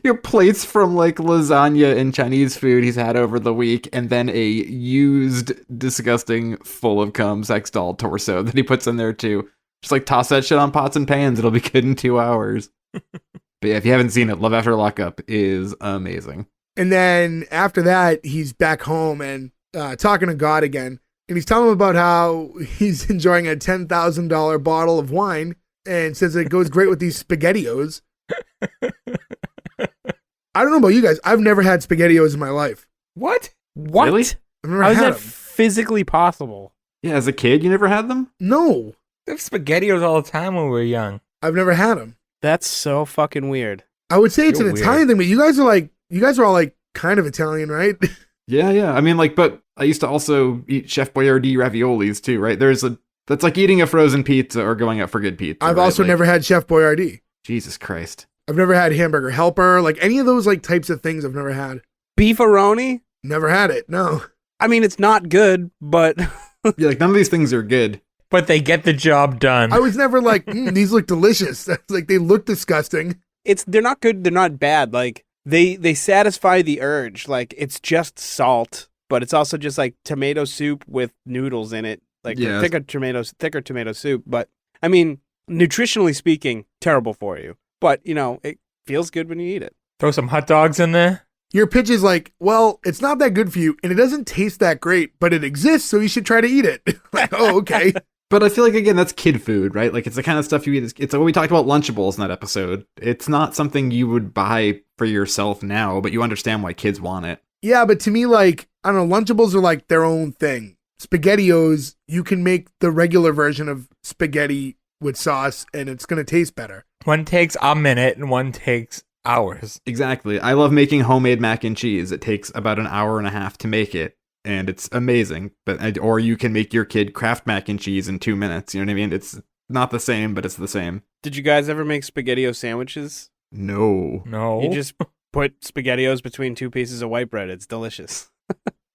your plates from lasagna and Chinese food he's had over the week, and then a used, disgusting, full of cum sex doll torso that he puts in there too. Just toss that shit on pots and pans. It'll be good in 2 hours. But yeah, if you haven't seen it, Love After Lockup is amazing. And then after that, he's back home and talking to God again. And he's telling him about how he's enjoying a $10,000 bottle of wine and says it goes great with these SpaghettiOs. I don't know about you guys. I've never had SpaghettiOs in my life. What? Really? I've never How is had that them. physically possible? Yeah, as a kid, you never had them? No, We have SpaghettiOs all the time when we were young. I've never had them. That's so fucking weird. I would say it's You're an weird. Italian thing, but you guys are all like kind of Italian, right? Yeah. I mean, like, but I used to also eat Chef Boyardee raviolis too, right? That's like eating a frozen pizza or going out for good pizza. I've right? also Like, never had Chef Boyardee. Jesus Christ. I've never had Hamburger Helper, like any of those like types of things I've never had. Beefaroni? Never had it, no. I mean, it's not good, but Yeah, like none of these things are good. But they get the job done. I was never like, these look delicious. Like they look disgusting. they're not good, they're not bad. Like they satisfy the urge. Like it's just salt, but it's also just like tomato soup with noodles in it. Like Yeah. thicker tomato soup. But I mean, nutritionally speaking, terrible for you. But it feels good when you eat it. Throw some hot dogs in there. Your pitch is like, well, it's not that good for you and it doesn't taste that great, but it exists, so you should try to eat it. Like, oh, okay. But I feel like, again, that's kid food, right? Like, it's the kind of stuff you eat. It's what we talked about Lunchables in that episode. It's not something you would buy for yourself now, but you understand why kids want it. Yeah, but to me, like, I don't know, Lunchables are like their own thing. SpaghettiOs, you can make the regular version of spaghetti with sauce and it's going to taste better. One takes a minute and one takes hours. Exactly. I love making homemade mac and cheese. It takes about an hour and a half to make it, and it's amazing. Or you can make your kid Kraft mac and cheese in 2 minutes. You know what I mean? It's not the same, but it's the same. Did you guys ever make SpaghettiO sandwiches? No. No. You just put SpaghettiOs between two pieces of white bread. It's delicious.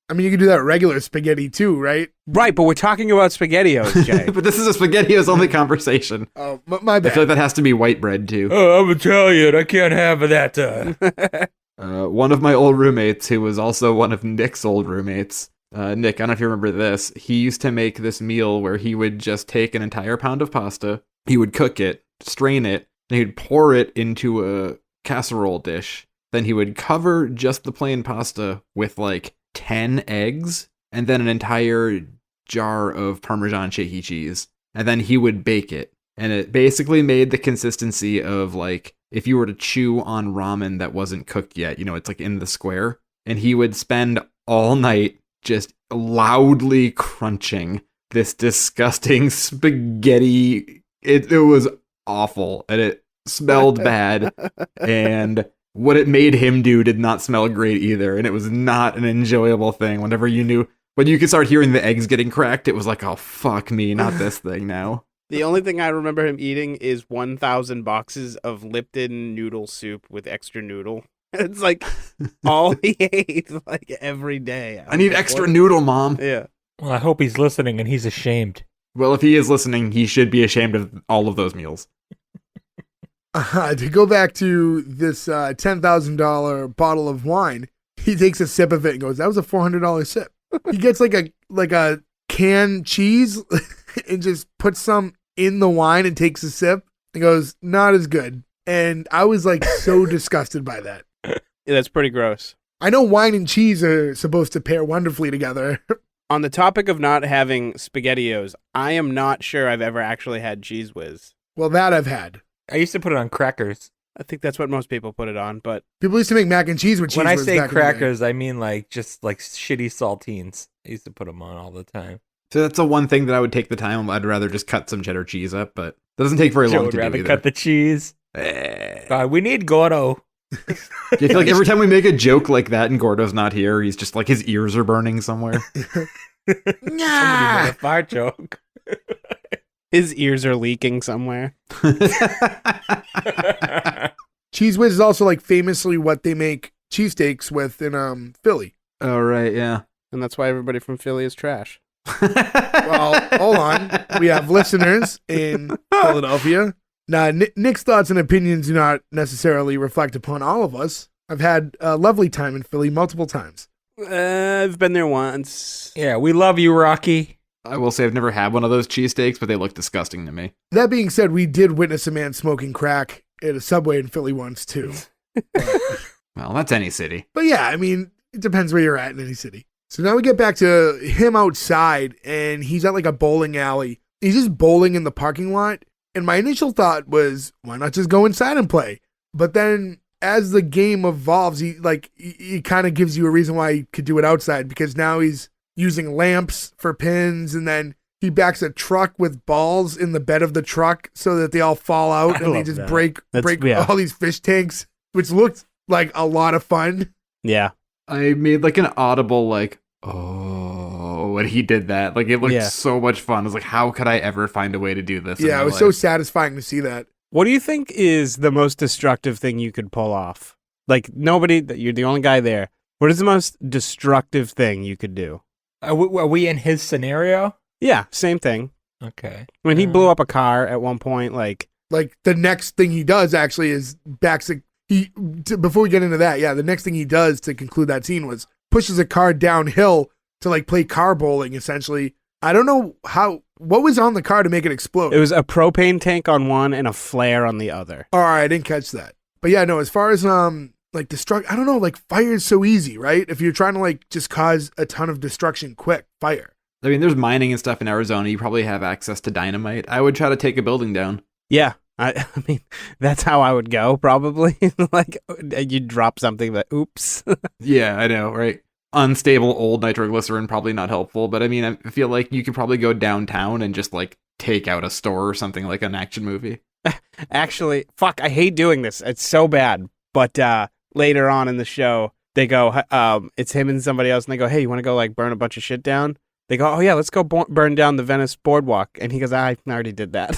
I mean, you can do that regular spaghetti too, right? Right, but we're talking about SpaghettiOs, Jay. But this is a SpaghettiOs only conversation. Oh, my I bad. feel like that has to be white bread too. Oh, I'm Italian. I can't have that. One of my old roommates, who was also one of Nick's old roommates, Nick, I don't know if you remember this, he used to make this meal where he would just take an entire pound of pasta, he would cook it, strain it, then he'd pour it into a casserole dish, then he would cover just the plain pasta with like 10 eggs, and then an entire jar of Parmesan shaky cheese, and then he would bake it. And it basically made the consistency of like if you were to chew on ramen that wasn't cooked yet, it's like in the square. And he would spend all night just loudly crunching this disgusting spaghetti. It was awful and it smelled bad. And what it made him do did not smell great either. And it was not an enjoyable thing. When you could start hearing the eggs getting cracked, it was like, oh, fuck me, not this thing now. The only thing I remember him eating is 1,000 boxes of Lipton noodle soup with extra noodle. It's like all he ate like every day. I need extra noodle, Mom. Yeah. Well, I hope he's listening and he's ashamed. Well, if he is listening, he should be ashamed of all of those meals. To go back to this $10,000 bottle of wine, he takes a sip of it and goes, that was a $400 sip. He gets like a canned cheese and just puts some in the wine and takes a sip and goes, not as good. And I was like so disgusted by that. Yeah, that's pretty gross. I know wine and cheese are supposed to pair wonderfully together. On the topic of not having SpaghettiOs, I am not sure I've ever actually had Cheese Whiz. Well, that I've had. I used to put it on crackers. I think that's what most people put it on, but People used to make mac and cheese with cheese. When I whiz say back in the day. crackers, I mean like just like shitty saltines. I used to put them on all the time. So that's the one thing that I would take the time. I'd rather just cut some cheddar cheese up, but that doesn't take very Joe long would to do rather either. cut the cheese. God, we need Gordo. I feel like every time we make a joke like that and Gordo's not here, he's just like his ears are burning somewhere. Somebody made a fart joke. his ears are leaking somewhere. Cheese Whiz is also like famously what they make cheesesteaks with in Philly. Oh, right, yeah. And that's why everybody from Philly is trash. Well, hold on. We have listeners in Philadelphia. Now, Nick's thoughts and opinions do not necessarily reflect upon all of us. I've had a lovely time in Philly multiple times. I've been there once. Yeah, we love you, Rocky. I will say I've never had one of those cheesesteaks, but they look disgusting to me. That being said, we did witness a man smoking crack at a Subway in Philly once, too. Well, that's any city. But yeah, I mean, it depends where you're at in any city. So now we get back to him outside, and he's at like a bowling alley. He's just bowling in the parking lot. And my initial thought was, why not just go inside and play? But then as the game evolves, he kind of gives you a reason why he could do it outside, because now he's using lamps for pins, and then he backs a truck with balls in the bed of the truck so that they all fall out and they just break all these fish tanks, which looked like a lot of fun. Yeah. I made like an audible like, oh, when he did that. Like it looked so much fun. I was like, how could I ever find a way to do this? Yeah, it was so satisfying to see that. What do you think is the most destructive thing you could pull off? Like you're the only guy there. What is the most destructive thing you could do? Are we in his scenario? Yeah, same thing. Okay. I mean, he blew up a car at one point, like the next thing he does actually is before we get into that, the next thing he does to conclude that scene was pushes a car downhill to like play car bowling, essentially. I don't know what was on the car to make it explode. It was a propane tank on one and a flare on the other. All right, I didn't catch that. But yeah, no, as far as like destruct, I don't know, like fire is so easy, right? If you're trying to like just cause a ton of destruction quick, fire. I mean, there's mining and stuff in Arizona. You probably have access to dynamite. I would try to take a building down. Yeah. I mean, that's how I would go, probably. Like, you drop something that, oops. Yeah, I know, right? Unstable old nitroglycerin, probably not helpful. But I mean, I feel like you could probably go downtown and just like take out a store or something like an action movie. Actually, fuck, I hate doing this. It's so bad. But later on in the show, they go, it's him and somebody else, and they go, hey, you want to go like burn a bunch of shit down? They go, oh yeah, let's go burn down the Venice boardwalk. And he goes, I already did that.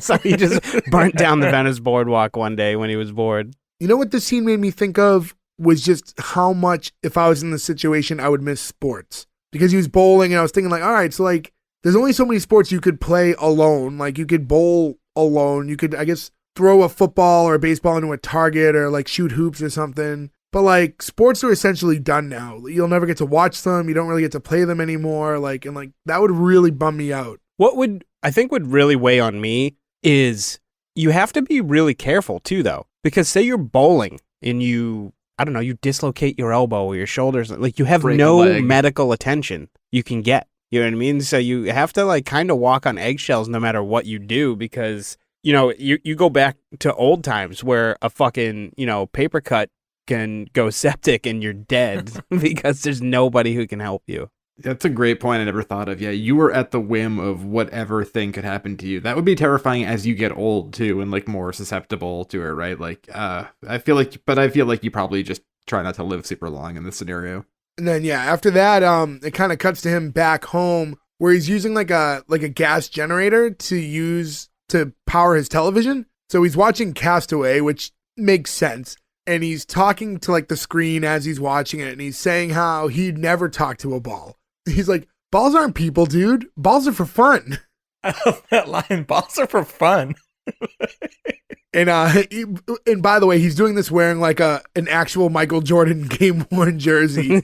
So he just burnt down the Venice boardwalk one day when he was bored. You know what this scene made me think of was just how much, if I was in this situation, I would miss sports. Because he was bowling, and I was thinking like, all right, so like, there's only so many sports you could play alone. Like, you could bowl alone. You could, I guess, throw a football or a baseball into a target or like shoot hoops or something. But like sports are essentially done now. You'll never get to watch them. You don't really get to play them anymore. Like, and like that would really bum me out. What would really weigh on me is you have to be really careful too, though, because say you're bowling and you dislocate your elbow or your shoulders, like you have no medical attention you can get. You know what I mean? So you have to like kind of walk on eggshells no matter what you do, because you know you go back to old times where a fucking paper cut can go septic and you're dead because there's nobody who can help you. That's a great point I never thought of. Yeah, you were at the whim of whatever thing could happen to you. That would be terrifying as you get old too and like more susceptible to it, right? Like I feel like you probably just try not to live super long in this scenario. And then after that, it kind of cuts to him back home where he's using like a gas generator to power his television. So he's watching Castaway, which makes sense. And he's talking to like the screen as he's watching it, and he's saying how he'd never talk to a ball. He's like, balls aren't people, dude. Balls are for fun. I love that line. Balls are for fun. And by the way, he's doing this wearing like an actual Michael Jordan game worn jersey.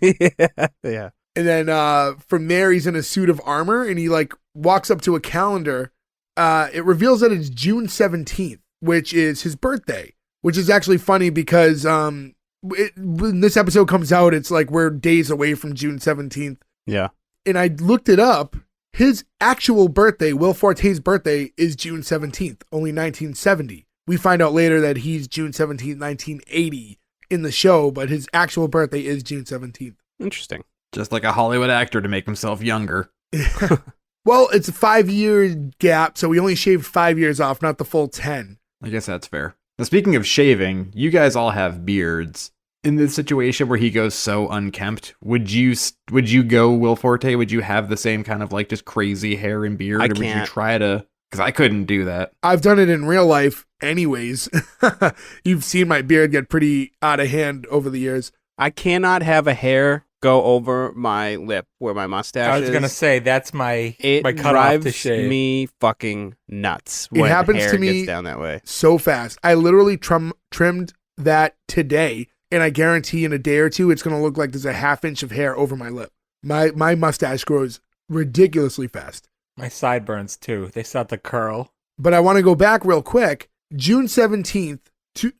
Yeah. And then from there, he's in a suit of armor, and he like walks up to a calendar. It reveals that it's June 17th, which is his birthday. Which is actually funny because when this episode comes out, it's like we're days away from June 17th. Yeah. And I looked it up. His actual birthday, Will Forte's birthday, is June 17th, only 1970. We find out later that he's June 17th, 1980 in the show, but his actual birthday is June 17th. Interesting. Just like a Hollywood actor to make himself younger. Well, it's a 5-year gap, so we only shaved 5 years off, not the full 10. I guess that's fair. Now, speaking of shaving, you guys all have beards. In this situation where he goes so unkempt, would you go Will Forte? Would you have the same kind of like just crazy hair and beard? I or would you try to? Because I couldn't do that. I've done it in real life anyways. You've seen my beard get pretty out of hand over the years. I cannot have a hair go over my lip where my mustache is. I was going to say, that's my cutoff to shave. It drives me fucking nuts when it happens hair to me gets down that way. So fast. I literally trimmed that today, and I guarantee in a day or two, it's going to look like there's a half inch of hair over my lip. My mustache grows ridiculously fast. My sideburns, too. They start to curl. But I want to go back real quick. June 17th,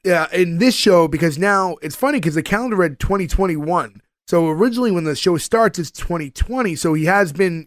in this show, because now it's funny because the calendar read 2021. So originally when the show starts, it's 2020. So he has been,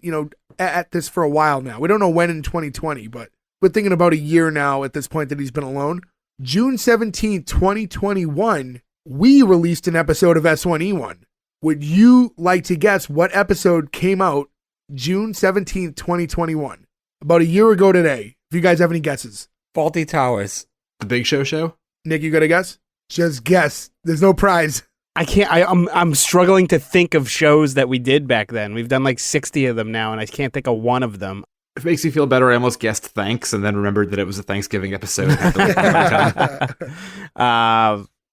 at this for a while now. We don't know when in 2020, but we're thinking about a year now at this point that he's been alone. June 17th, 2021, we released an episode of S1E1. Would you like to guess what episode came out June 17th, 2021? About a year ago today. If you guys have any guesses. Faulty Towers. The Big Show? Nick, you got a guess? Just guess. There's no prize. I can't. I'm struggling to think of shows that we did back then. We've done like 60 of them now, and I can't think of one of them. If it makes you feel better, I almost guessed Thanks and then remembered that it was a Thanksgiving episode.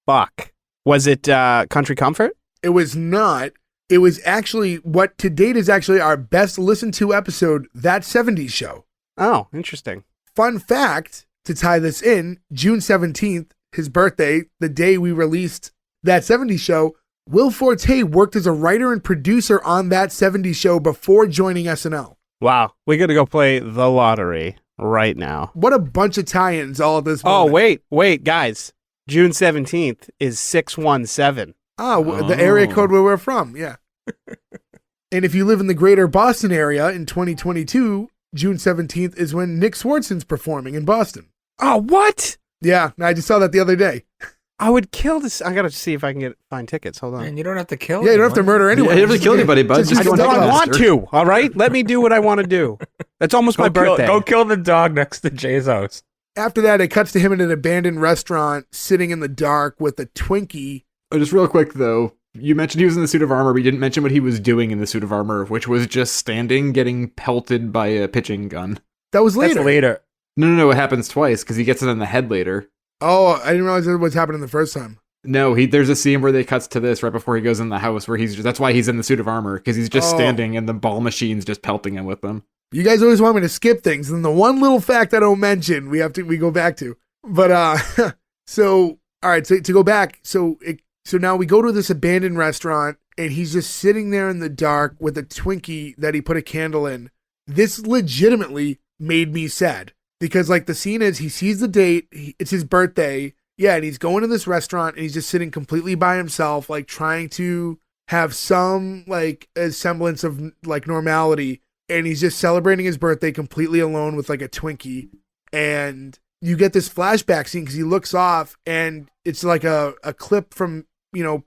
Fuck. Was it Country Comfort? It was not. It was actually what to date is actually our best listened to episode, That 70s Show. Oh, interesting. Fun fact, to tie this in, June 17th, his birthday, the day we released That 70s Show, Will Forte worked as a writer and producer on That 70s Show before joining SNL. Wow. We got to go play the lottery right now. What a bunch of tie-ins all at this moment. Oh, wait, guys. June 17th is 617. The area code where we're from, yeah. And if you live in the greater Boston area in 2022, June 17th is when Nick Swartzen's performing in Boston. Oh, what? Yeah, I just saw that the other day. I would kill this. I got to see if I can find tickets. Hold on. Man, you don't have to kill Yeah, you don't have to murder anyone. Yeah, you don't have to kill anybody, bud. Just I go don't on want to, all right? Let me do what I want to do. That's almost my birthday. Go kill the dog next to Jay's house. After that, it cuts to him in an abandoned restaurant, sitting in the dark with a Twinkie. Oh, just real quick, though. You mentioned he was in the suit of armor, but you didn't mention what he was doing in the suit of armor, which was just standing, getting pelted by a pitching gun. That was later. That's later. No, it happens twice, because he gets it in the head later. Oh, I didn't realize that was happening the first time. No, there's a scene where they cuts to this right before he goes in the house, where that's why he's in the suit of armor, because he's just standing and the ball machine's just pelting him with them. You guys always want me to skip things, and the one little fact I don't mention, we go back to. But, so, all right, so to go back, so now we go to this abandoned restaurant, and he's just sitting there in the dark with a Twinkie that he put a candle in. This legitimately made me sad, because, like, the scene is, he sees the date, it's his birthday, yeah, and he's going to this restaurant, and he's just sitting completely by himself, like, trying to have some, like, a semblance of, like, normality, and he's just celebrating his birthday completely alone with, like, a Twinkie, and you get this flashback scene because he looks off, and it's like a clip from,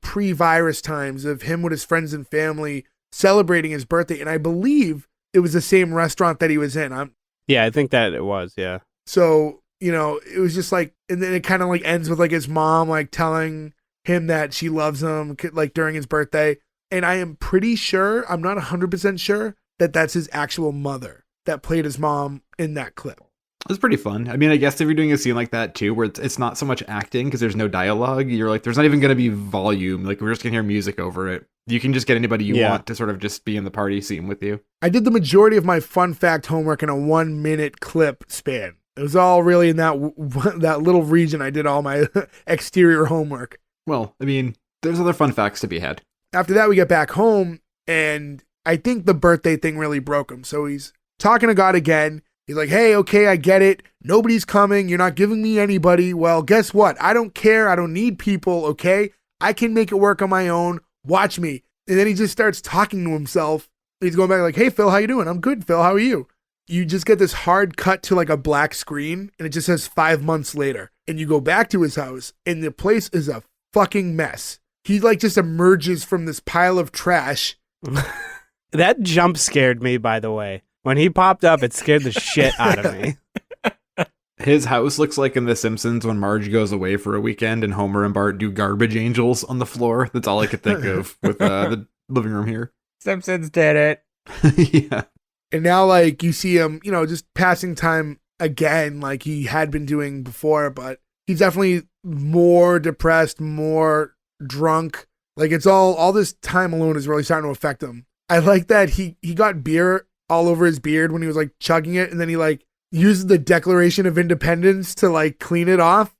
pre-virus times of him with his friends and family celebrating his birthday, and I believe it was the same restaurant that he was in. Yeah, I think that it was, yeah. So, it was just like, and then it kind of like ends with like his mom like telling him that she loves him like during his birthday, and I am pretty sure, I'm not 100% sure, that that's his actual mother that played his mom in that clip. It's pretty fun. I mean, I guess if you're doing a scene like that too, where it's not so much acting because there's no dialogue, you're like, there's not even going to be volume. Like, we're just going to hear music over it. You can just get anybody you want to sort of just be in the party scene with you. I did the majority of my fun fact homework in a 1 minute clip span. It was all really in that little region. I did all my exterior homework. Well, I mean, there's other fun facts to be had. After that, we get back home, and I think the birthday thing really broke him. So he's talking to God again. He's like, hey, okay, I get it. Nobody's coming. You're not giving me anybody. Well, guess what? I don't care. I don't need people, okay? I can make it work on my own. Watch me. And then he just starts talking to himself. He's going back like, hey, Phil, how you doing? I'm good, Phil. How are you? You just get this hard cut to like a black screen, and it just says 5 months later. And you go back to his house, and the place is a fucking mess. He like just emerges from this pile of trash. That jump scared me, by the way. When he popped up, it scared the shit out of me. His house looks like in The Simpsons when Marge goes away for a weekend and Homer and Bart do garbage angels on the floor. That's all I could think of with the living room here. Simpsons did it. Yeah. And now, like, you see him, just passing time again, like he had been doing before, but he's definitely more depressed, more drunk. Like, it's all this time alone is really starting to affect him. I like that he got beer all over his beard when he was like chugging it, and then he like used the Declaration of Independence to like clean it off.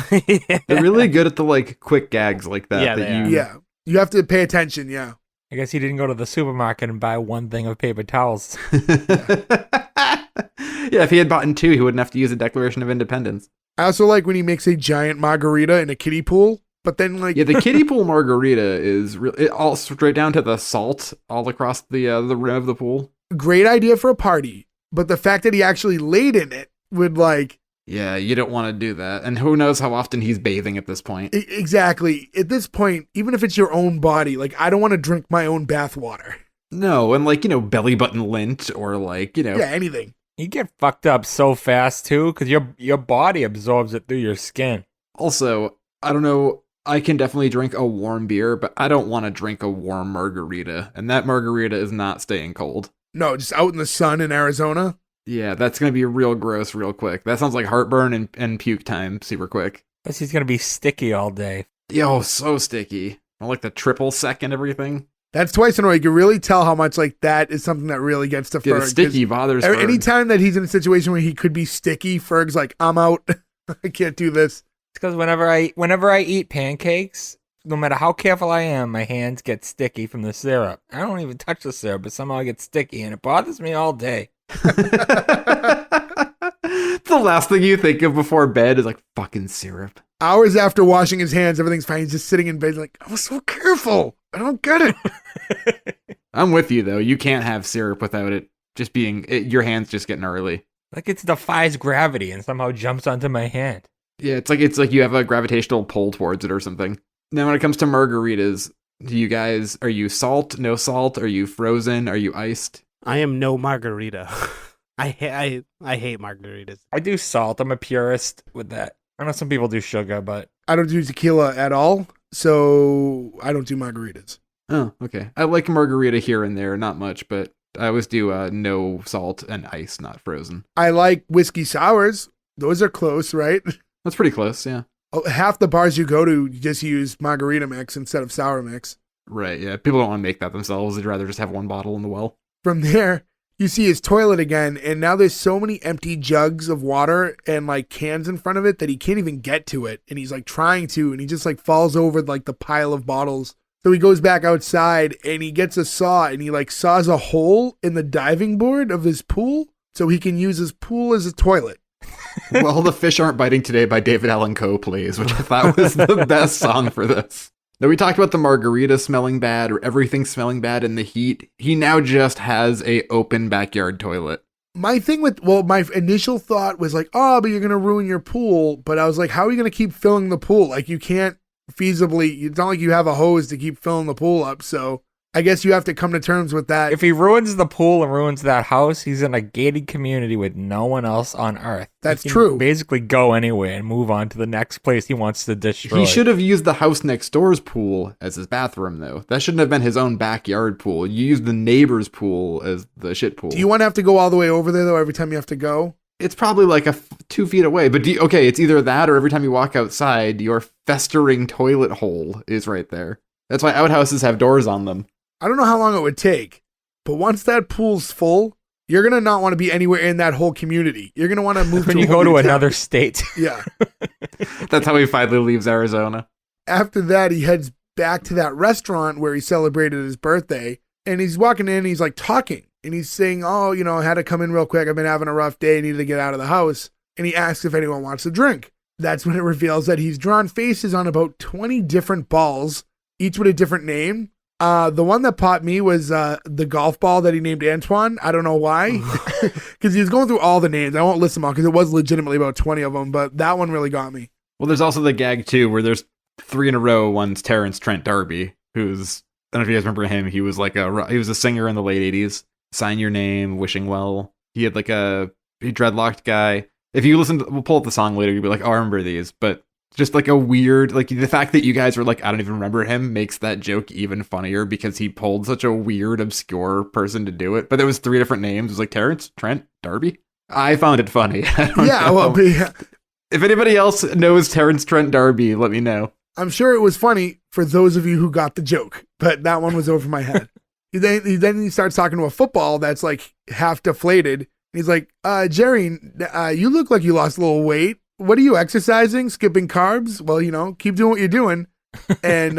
They're really good at the like quick gags like that. Yeah, you have to pay attention. Yeah, I guess he didn't go to the supermarket and buy one thing of paper towels. Yeah, if he had bought two, he wouldn't have to use the Declaration of Independence. I also like when he makes a giant margarita in a kiddie pool, but then like Yeah, the kiddie pool margarita is really all straight down to the salt all across the rim of the pool. great idea for a party, but the fact that he actually laid in it would like Yeah, you don't want to do that. And who knows how often he's bathing at this point. exactly. At this point, even if it's your own body, like I don't want to drink my own bath water. No, and like, belly button lint or like, Yeah, anything. You get fucked up so fast too, because your body absorbs it through your skin. Also, I don't know, I can definitely drink a warm beer, but I don't want to drink a warm margarita. And that margarita is not staying cold. No, just out in the sun in Arizona. Yeah, that's going to be real gross real quick. That sounds like heartburn and puke time super quick. Plus, he's gonna be sticky all day. Yo, so sticky. I like the triple sec and everything. That's twice in a row. You can really tell how much like that is something that really gets to Yeah, Ferg. the sticky bothers Ferg. Anytime that he's in a situation where he could be sticky, Ferg's like, I'm out. I can't do this. It's because whenever I eat pancakes, no matter how careful I am, my hands get sticky from the syrup. I don't even touch the syrup, but somehow I get sticky, and it bothers me all day. The last thing you think of before bed is like fucking syrup. Hours after washing his hands, everything's fine. He's just sitting in bed like, I was so careful. I don't get it. I'm with you though. You can't have syrup without it just being your hands just get gnarly. Like it defies gravity and somehow jumps onto my hand. Yeah, it's like you have a gravitational pull towards it or something. Now, when it comes to margaritas, are you salt, no salt? Are you frozen? Are you iced? I am no margarita. I hate margaritas. I do salt. I'm a purist with that. I know some people do sugar, but I don't do tequila at all, so I don't do margaritas. Oh, okay. I like margarita here and there, not much, but I always do no salt and ice, not frozen. I like whiskey sours. Those are close, right? That's pretty close, yeah. Half the bars you go to just use margarita mix instead of sour mix. Right, yeah. People don't want to make that themselves. They'd rather just have one bottle in the well. From there, you see his toilet again, and now there's so many empty jugs of water and like cans in front of it that he can't even get to it. And he's like trying to, and he just like falls over like the pile of bottles. So he goes back outside and he gets a saw and he like saws a hole in the diving board of his pool so he can use his pool as a toilet. Well, The Fish Aren't Biting Today by David Allan Coe plays, which I thought was the best song for this. Now, we talked about the margarita smelling bad or everything smelling bad in the heat. He now just has a open backyard toilet. My initial thought was like, oh, but you're going to ruin your pool. But I was like, how are you going to keep filling the pool? Like, you can't feasibly, it's not like you have a hose to keep filling the pool up. So I guess you have to come to terms with that. if he ruins the pool and ruins that house, he's in a gated community with no one else on Earth. That's He can true. Basically go anywhere and move on to the next place he wants to destroy. He should have used the house next door's pool as his bathroom, though. That shouldn't have been his own backyard pool. You used the neighbor's pool as the shit pool. Do you want to have to go all the way over there, though, every time you have to go? It's probably like 2 feet away, but okay, it's either that or every time you walk outside, your festering toilet hole is right there. That's why outhouses have doors on them. I don't know how long it would take, but once that pool's full, you're going to not want to be anywhere in that whole community. You're going to want to move when to you a whole go to new town. another state. Yeah. That's how he finally leaves Arizona. After that, he heads back to that restaurant where he celebrated his birthday, and he's walking in and he's like talking, and he's saying, oh, I had to come in real quick. I've been having a rough day. I needed to get out of the house. And he asks if anyone wants a drink. That's when it reveals that he's drawn faces on about 20 different balls, each with a different name. The one that popped me was the golf ball that he named Antoine. I don't know why, because he was going through all the names. I won't list them all because it was legitimately about 20 of them, but that one really got me. Well, there's also the gag, too, where there's 3 in a row. One's Terrence Trent D'Arby, who's, I don't know if you guys remember him. He was he was a singer in the late 80s. Sign Your Name, Wishing Well. He had like a dreadlocked guy. If you listen, we'll pull up the song later, you'll be like, oh, I remember these, but just like a weird, like the fact that you guys were like, I don't even remember him makes that joke even funnier because he pulled such a weird, obscure person to do it. But there was 3 different names. It was like Terrence, Trent, D'Arby. I found it funny. I don't Yeah, know. well, but yeah, If anybody else knows Terrence Trent D'Arby, let me know. I'm sure it was funny for those of you who got the joke, but that one was over my head. Then he starts talking to a football that's like half deflated. He's like, Jerry, you look like you lost a little weight. What are you exercising? Skipping carbs? Well, keep doing what you're doing. And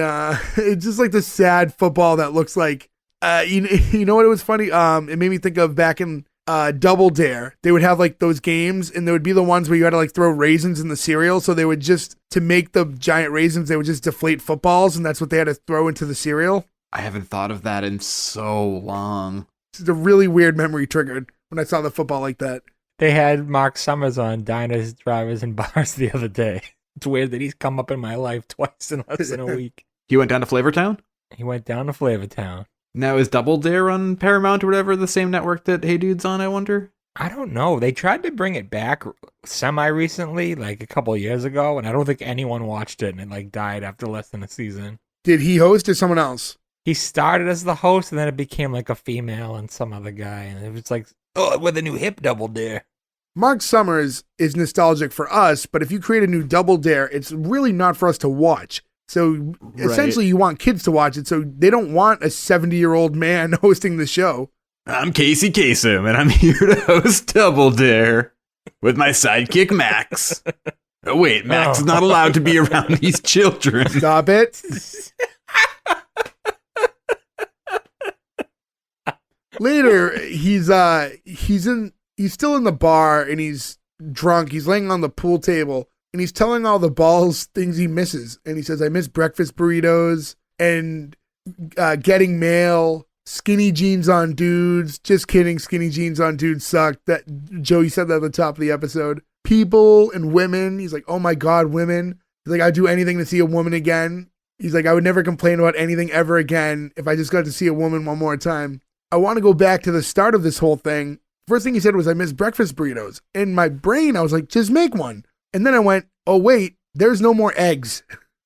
it's just like this sad football that looks like, you know what? It was funny. It made me think of back in Double Dare, they would have like those games, and there would be the ones where you had to like throw raisins in the cereal. So they would just, to make the giant raisins, they would just deflate footballs, and that's what they had to throw into the cereal. I haven't thought of that in so long. It's a really weird memory triggered when I saw the football like that. They had Mark Summers on Diners, Drivers, and Bars the other day. It's weird that he's come up in my life twice in less than a week. He went down to Flavortown? He went down to Flavortown. Now, is Double Dare on Paramount or whatever the same network that Hey Dude's on, I wonder? I don't know. They tried to bring it back semi-recently, like a couple of years ago, and I don't think anyone watched it, and it like died after less than a season. Did he host or someone else? He started as the host, and then it became like a female and some other guy, and it was like, oh, with a new hip Double Dare. Mark Summers is nostalgic for us, but if you create a new Double Dare, it's really not for us to watch. So essentially you want kids to watch it, so they don't want a 70-year-old man hosting the show. I'm Casey Kasem, and I'm here to host Double Dare with my sidekick, Max. Oh, wait, Max is not allowed to be around these children. Stop it. Later, he's still in the bar, and he's drunk. He's laying on the pool table, and he's telling all the balls things he misses. And he says, I miss breakfast burritos and getting mail, skinny jeans on dudes. Just kidding, skinny jeans on dudes suck. That Joey said that at the top of the episode. People and women. He's like, oh my God, women. He's like, I'd do anything to see a woman again. He's like, I would never complain about anything ever again if I just got to see a woman one more time. I want to go back to the start of this whole thing. First thing he said was, I miss breakfast burritos. In my brain, I was like, just make one. And then I went, oh, wait, there's no more eggs.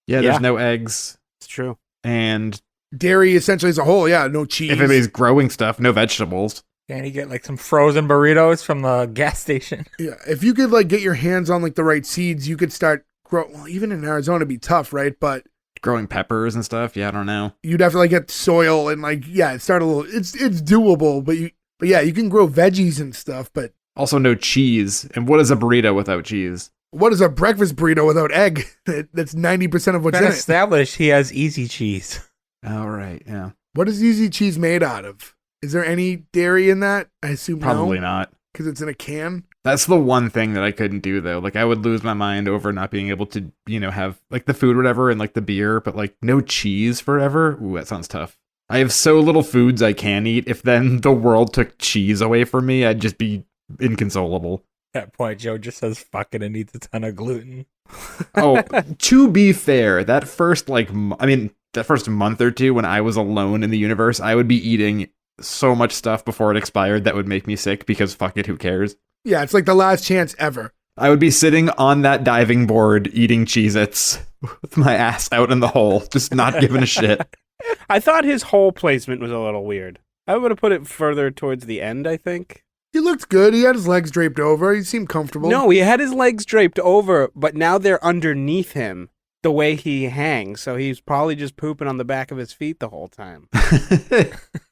Yeah, there's no eggs. It's true. And dairy essentially as a whole, no cheese. If anybody's growing stuff, no vegetables. Can you get like some frozen burritos from the gas station? Yeah, if you could like get your hands on like the right seeds, you could start grow. Well, even in Arizona, it'd be tough, right? But growing peppers and stuff, I don't know. You'd have to like get soil and like start a little. It's doable, but you can grow veggies and stuff. But also no cheese. And what is a burrito without cheese? What is a breakfast burrito without egg? That's 90% of what's in it. Established he has easy cheese. All right, yeah. What is easy cheese made out of? Is there any dairy in that? I assume probably not. Because it's in a can? That's the one thing that I couldn't do, though. Like, I would lose my mind over not being able to, have, like, the food or whatever and, like, the beer, but, like, no cheese forever? Ooh, that sounds tough. I have so little foods I can eat. If then the world took cheese away from me, I'd just be inconsolable. At that point, Joe just says, fuck it, and eats a ton of gluten. Oh, to be fair, that first, that first month or two when I was alone in the universe, I would be eating so much stuff before it expired that would make me sick because fuck it, who cares? Yeah, it's like the last chance ever. I would be sitting on that diving board eating Cheez-Its with my ass out in the hole, just not giving a shit. I thought his hole placement was a little weird. I would have put it further towards the end, I think. He looked good. He had his legs draped over. He seemed comfortable. No, he had his legs draped over, but now they're underneath him the way he hangs. So he's probably just pooping on the back of his feet the whole time.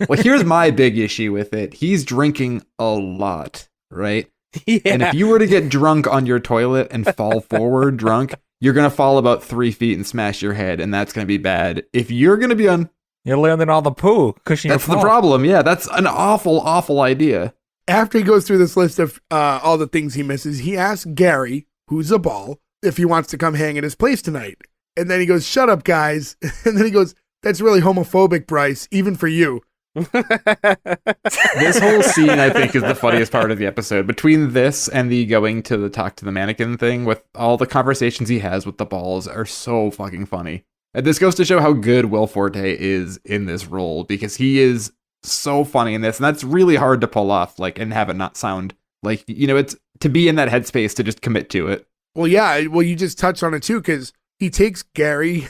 Well, here's my big issue with it. He's drinking a lot, right? Yeah. And if you were to get drunk on your toilet and fall forward drunk, you're going to fall about 3 feet and smash your head, and that's going to be bad. If you're going to be on... You're landing all the poo, cushioning That's the problem, yeah. That's an awful, awful idea. After he goes through this list of all the things he misses, he asks Gary, who's a ball, if he wants to come hang at his place tonight. And then he goes, shut up, guys. And then he goes, that's really homophobic, Bryce, even for you. This whole scene, I think, is the funniest part of the episode. Between this and the going to the talk to the mannequin thing, with all the conversations he has with the balls are so fucking funny. And this goes to show how good Will Forte is in this role, because he is so funny in this, and that's really hard to pull off, and have it not sound like, it's to be in that headspace to just commit to it. Well, yeah, you just touched on it too, because he takes Gary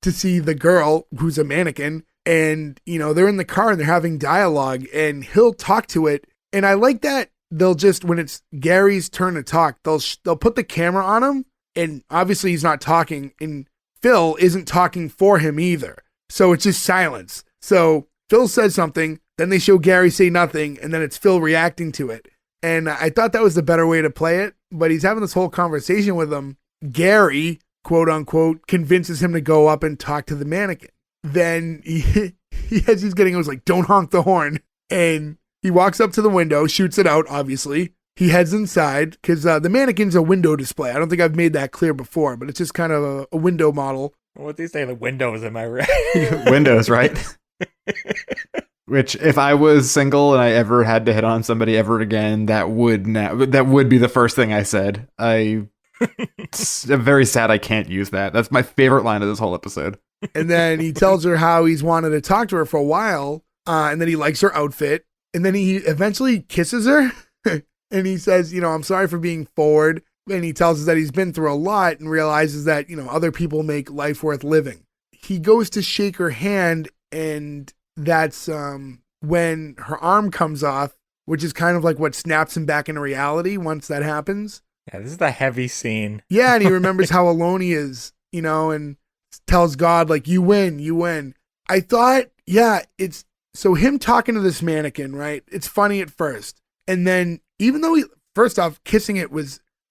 to see the girl who's a mannequin, and, they're in the car and they're having dialogue, and he'll talk to it. And I like that they'll just, when it's Gary's turn to talk, they'll put the camera on him, and obviously he's not talking, and Phil isn't talking for him either. So it's just silence. So Phil says something, then they show Gary say nothing, and then it's Phil reacting to it. And I thought that was the better way to play it, but he's having this whole conversation with him. Gary, quote unquote, convinces him to go up and talk to the mannequin. Then as he's getting, it was like, don't honk the horn. And He walks up to the window, shoots it out, obviously. He heads inside because the mannequin's a window display. I don't think I've made that clear before, but it's just kind of a window model. What they say, the windows, am I right? Windows, right? Which, if I was single and I ever had to hit on somebody ever again, that would be the first thing I said. I'm very sad I can't use that. That's my favorite line of this whole episode. And then he tells her how he's wanted to talk to her for a while, and then he likes her outfit, and then he eventually kisses her, and he says, I'm sorry for being forward, and he tells us that he's been through a lot and realizes that, other people make life worth living. He goes to shake her hand, and that's when her arm comes off, which is kind of like what snaps him back into reality once that happens. Yeah, this is the heavy scene. Yeah, and he remembers how alone he is, and tells God, like, you win. I thought, it's so him talking to this mannequin, right? It's funny at first. And then even though first off, kissing it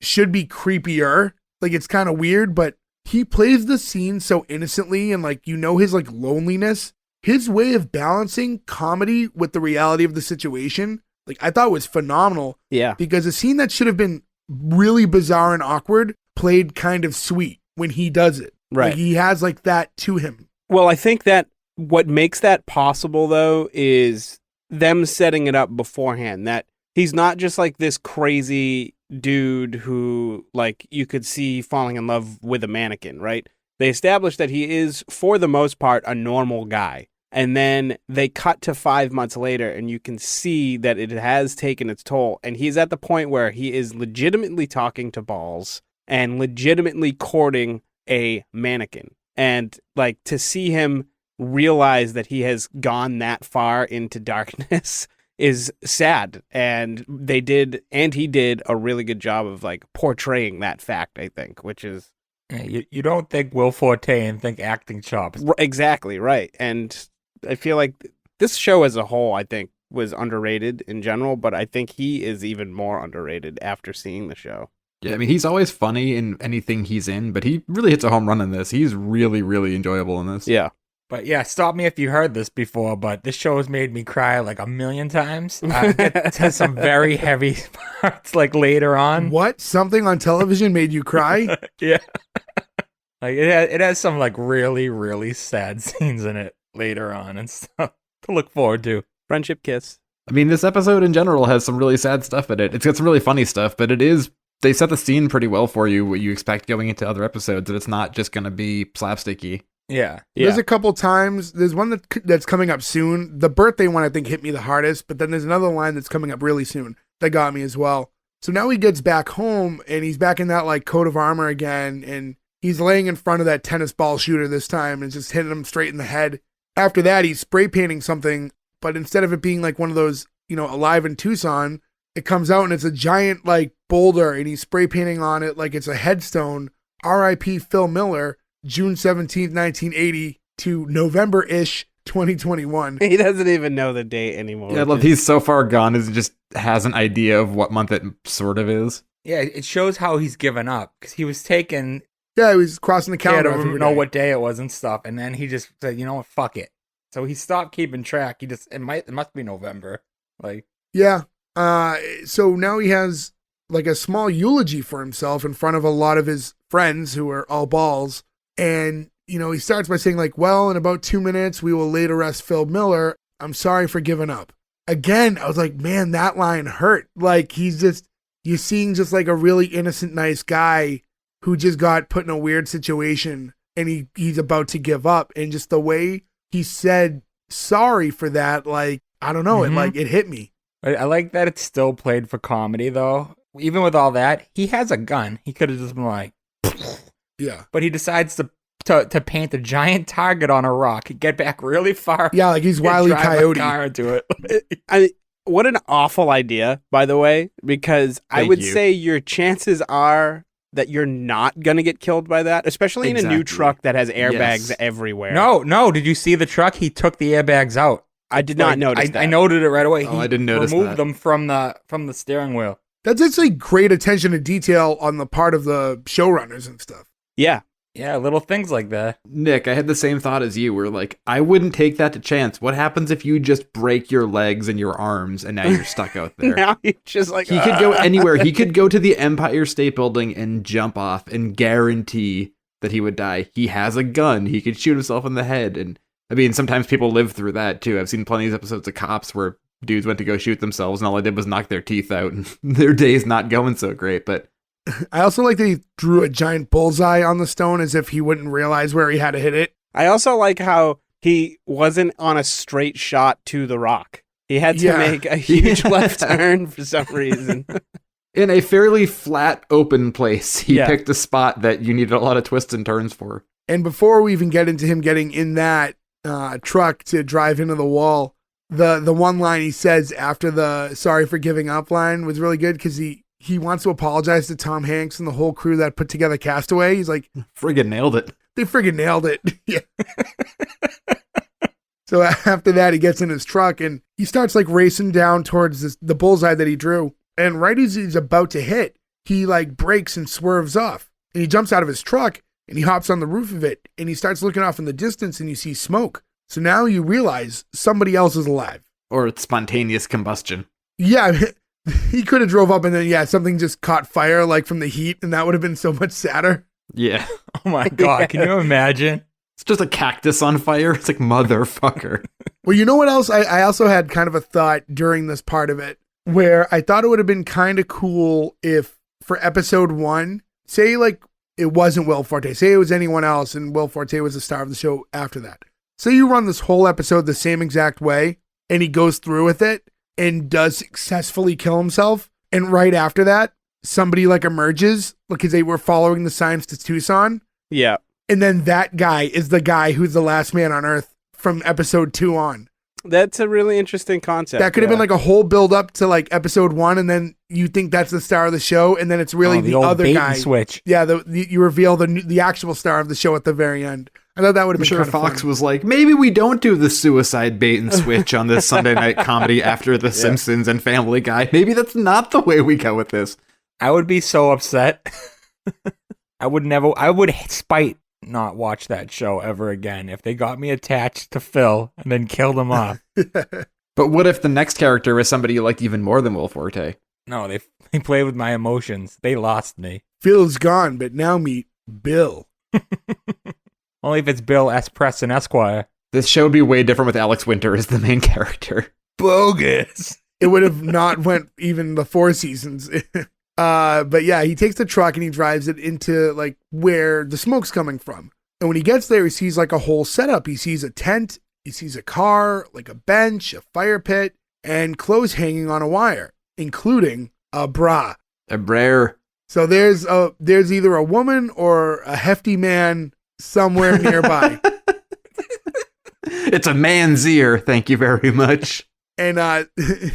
should be creepier, like it's kind of weird, but he plays the scene so innocently and like, his like loneliness, his way of balancing comedy with the reality of the situation, like I thought was phenomenal. Yeah. Because a scene that should have been really bizarre and awkward played kind of sweet when he does it. Right. Like he has like that to him. Well, I think that what makes that possible, though, is them setting it up beforehand. That he's not just like this crazy dude who, like, you could see falling in love with a mannequin, right? They establish that he is, for the most part, a normal guy. And then they cut to 5 months later, and you can see that it has taken its toll. And he's at the point where he is legitimately talking to balls and legitimately courting a mannequin. And like to see him realize that he has gone that far into darkness is sad. And he did a really good job of like portraying that fact, I think, which is you don't think Will Forte and think acting chops. Exactly right. And I feel like this show as a whole, I think, was underrated in general, but I think he is even more underrated after seeing the show. Yeah, I mean, he's always funny in anything he's in, but he really hits a home run in this. He's really, really enjoyable in this. Yeah. But yeah, stop me if you heard this before, but this show has made me cry like a million times. It has some very heavy parts like later on. What? Something on television made you cry? Yeah. Like it has some like really, really sad scenes in it later on and stuff to look forward to. Friendship kiss. I mean, this episode in general has some really sad stuff in it. It's got some really funny stuff, but they set the scene pretty well for you, what you expect going into other episodes, that it's not just going to be slapsticky. Yeah. There's a couple times. There's one that's coming up soon. The birthday one, I think, hit me the hardest, but then there's another line that's coming up really soon that got me as well. So now he gets back home, and he's back in that like coat of armor again, and he's laying in front of that tennis ball shooter this time and just hitting him straight in the head. After that, he's spray painting something, but instead of it being like one of those, Alive in Tucson, it comes out and it's a giant like boulder, and he's spray painting on it like it's a headstone. R.I.P. Phil Miller, June 17th, 1980 to November-ish 2021. He doesn't even know the date anymore. Yeah, I love he's so far gone, he just has an idea of what month it sort of is. Yeah, it shows how he's given up because he was taking. Yeah, he was crossing the calendar. I don't know what day it was and stuff, and then he just said, "You know what? Fuck it." So he stopped keeping track. It must be November, like. Yeah. So now he has like a small eulogy for himself in front of a lot of his friends who are all balls. And, he starts by saying like, well, in about 2 minutes, we will lay to rest Phil Miller. I'm sorry for giving up. Again, I was like, man, that line hurt. Like you're seeing just like a really innocent, nice guy who just got put in a weird situation and he's about to give up. And just the way he said sorry for that, like, I don't know, it hit me. I like that it's still played for comedy, though. Even with all that, he has a gun. He could have just been like, yeah. But he decides to paint a giant target on a rock, get back really far. Yeah, like he's Wile E. Coyote. Car into it. What an awful idea, by the way, because I would say your chances are that you're not going to get killed by that, especially in a new truck that has airbags everywhere. No. Did you see the truck? He took the airbags out. I did not notice that. I noted it right away. I didn't notice removed them from the steering wheel. That's actually great attention to detail on the part of the showrunners and stuff. Yeah. Yeah, little things like that. Nick, I had the same thought as you. Where like, I wouldn't take that to chance. What happens if you just break your legs and your arms and now you're stuck out there? Now he's just like, He could go anywhere. He could go to the Empire State Building and jump off and guarantee that he would die. He has a gun. He could shoot himself in the head. And I mean, sometimes people live through that too. I've seen plenty of episodes of Cops where dudes went to go shoot themselves and all they did was knock their teeth out and their day's not going so great. But I also like that he drew a giant bullseye on the stone as if he wouldn't realize where he had to hit it. I also like how he wasn't on a straight shot to the rock. He had to make a huge left turn for some reason. In a fairly flat, open place, he picked a spot that you needed a lot of twists and turns for. And before we even get into him getting in that truck to drive into the wall, the one line he says after the sorry for giving up line was really good because he wants to apologize to Tom Hanks and the whole crew that put together Castaway. He's like, friggin' nailed it. They friggin' nailed it. Yeah. So after that, he gets in his truck and he starts like racing down towards the bullseye that he drew. And right as he's about to hit, he like brakes and swerves off. And he jumps out of his truck and he hops on the roof of it and he starts looking off in the distance and you see smoke. So now you realize somebody else is alive. Or it's spontaneous combustion. Yeah, he could have drove up and then, something just caught fire like from the heat and that would have been so much sadder. Yeah. Oh my God, can you imagine? It's just a cactus on fire. It's like, motherfucker. Well, you know what else? I also had kind of a thought during this part of it where I thought it would have been kind of cool if for episode 1, say like it wasn't Will Forte, say it was anyone else and Will Forte was the star of the show after that. Say you run this whole episode the same exact way and he goes through with it and does successfully kill himself. And right after that, somebody like emerges because they were following the signs to Tucson. Yeah. And then that guy is the guy who's the last man on Earth from episode 2 on. That's a really interesting concept. That could have been like a whole build up to like episode 1, and then you think that's the star of the show, and then it's really the other bait guy. And switch. Yeah, you reveal the actual star of the show at the very end. I thought that would have been sure kind of Fox fun. was like, maybe we don't do the suicide bait and switch on this Sunday night comedy after The Simpsons and Family Guy. Maybe that's not the way we go with this. I would be so upset. I would spite not watch that show ever again if they got me attached to Phil and then killed him off. But what if the next character was somebody you liked even more than Will Forte? No, they played with my emotions. They lost me. Phil's gone, but now meet Bill. Only if it's Bill S. Preston Esquire. This show would be way different with Alex Winter as the main character. Bogus. It would have not went even the 4 seasons. But yeah, he takes the truck and he drives it into like where the smoke's coming from. And when he gets there, he sees like a whole setup. He sees a tent, he sees a car, like a bench, a fire pit, and clothes hanging on a wire, including a bra. A brer. So there's either a woman or a hefty man somewhere nearby. It's a man's ear. Thank you very much. And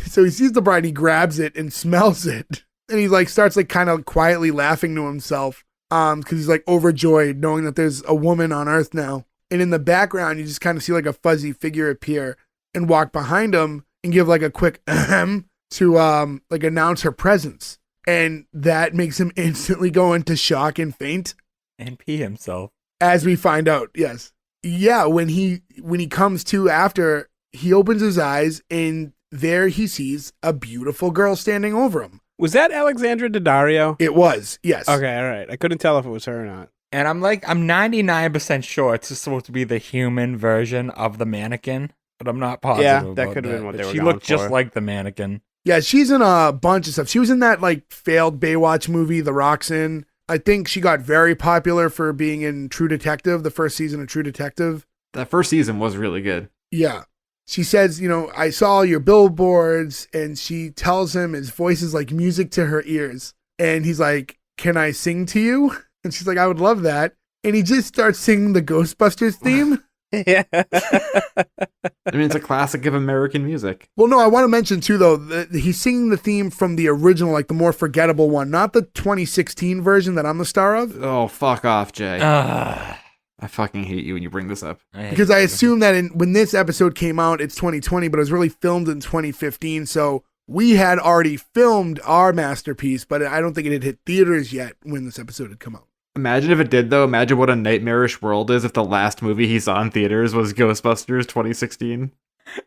so he sees the bra and he grabs it and smells it. And he like starts like kind of quietly laughing to himself because he's like overjoyed knowing that there's a woman on Earth now. And in the background, you just kind of see like a fuzzy figure appear and walk behind him and give like a quick ahem to like announce her presence. And that makes him instantly go into shock and faint. And pee himself. As we find out, yes. Yeah, when he comes to after, he opens his eyes and there he sees a beautiful girl standing over him. Was that Alexandra Daddario? It was, yes. Okay, all right. I couldn't tell if it was her or not. And I'm 99% sure it's just supposed to be the human version of the mannequin, but I'm not positive. Yeah, about that could have been what But they were She going looked for. just like the mannequin. Yeah, she's in a bunch of stuff. She was in that like failed Baywatch movie, The Rock's in. I think she got very popular for being in True Detective, the first season of True Detective. That first season was really good. Yeah. She says, I saw your billboards, and she tells him his voice is like music to her ears. And he's like, can I sing to you? And she's like, I would love that. And he just starts singing the Ghostbusters theme. Yeah. I mean, it's a classic of American music. Well, no, I want to mention too, though, that he's singing the theme from the original, like the more forgettable one, not the 2016 version that I'm the star of. Oh, fuck off, Jay. I fucking hate you when you bring this up. Because I assume that when this episode came out, it's 2020, but it was really filmed in 2015. So we had already filmed our masterpiece, but I don't think it had hit theaters yet when this episode had come out. Imagine if it did, though. Imagine what a nightmarish world is if the last movie he saw in theaters was Ghostbusters 2016.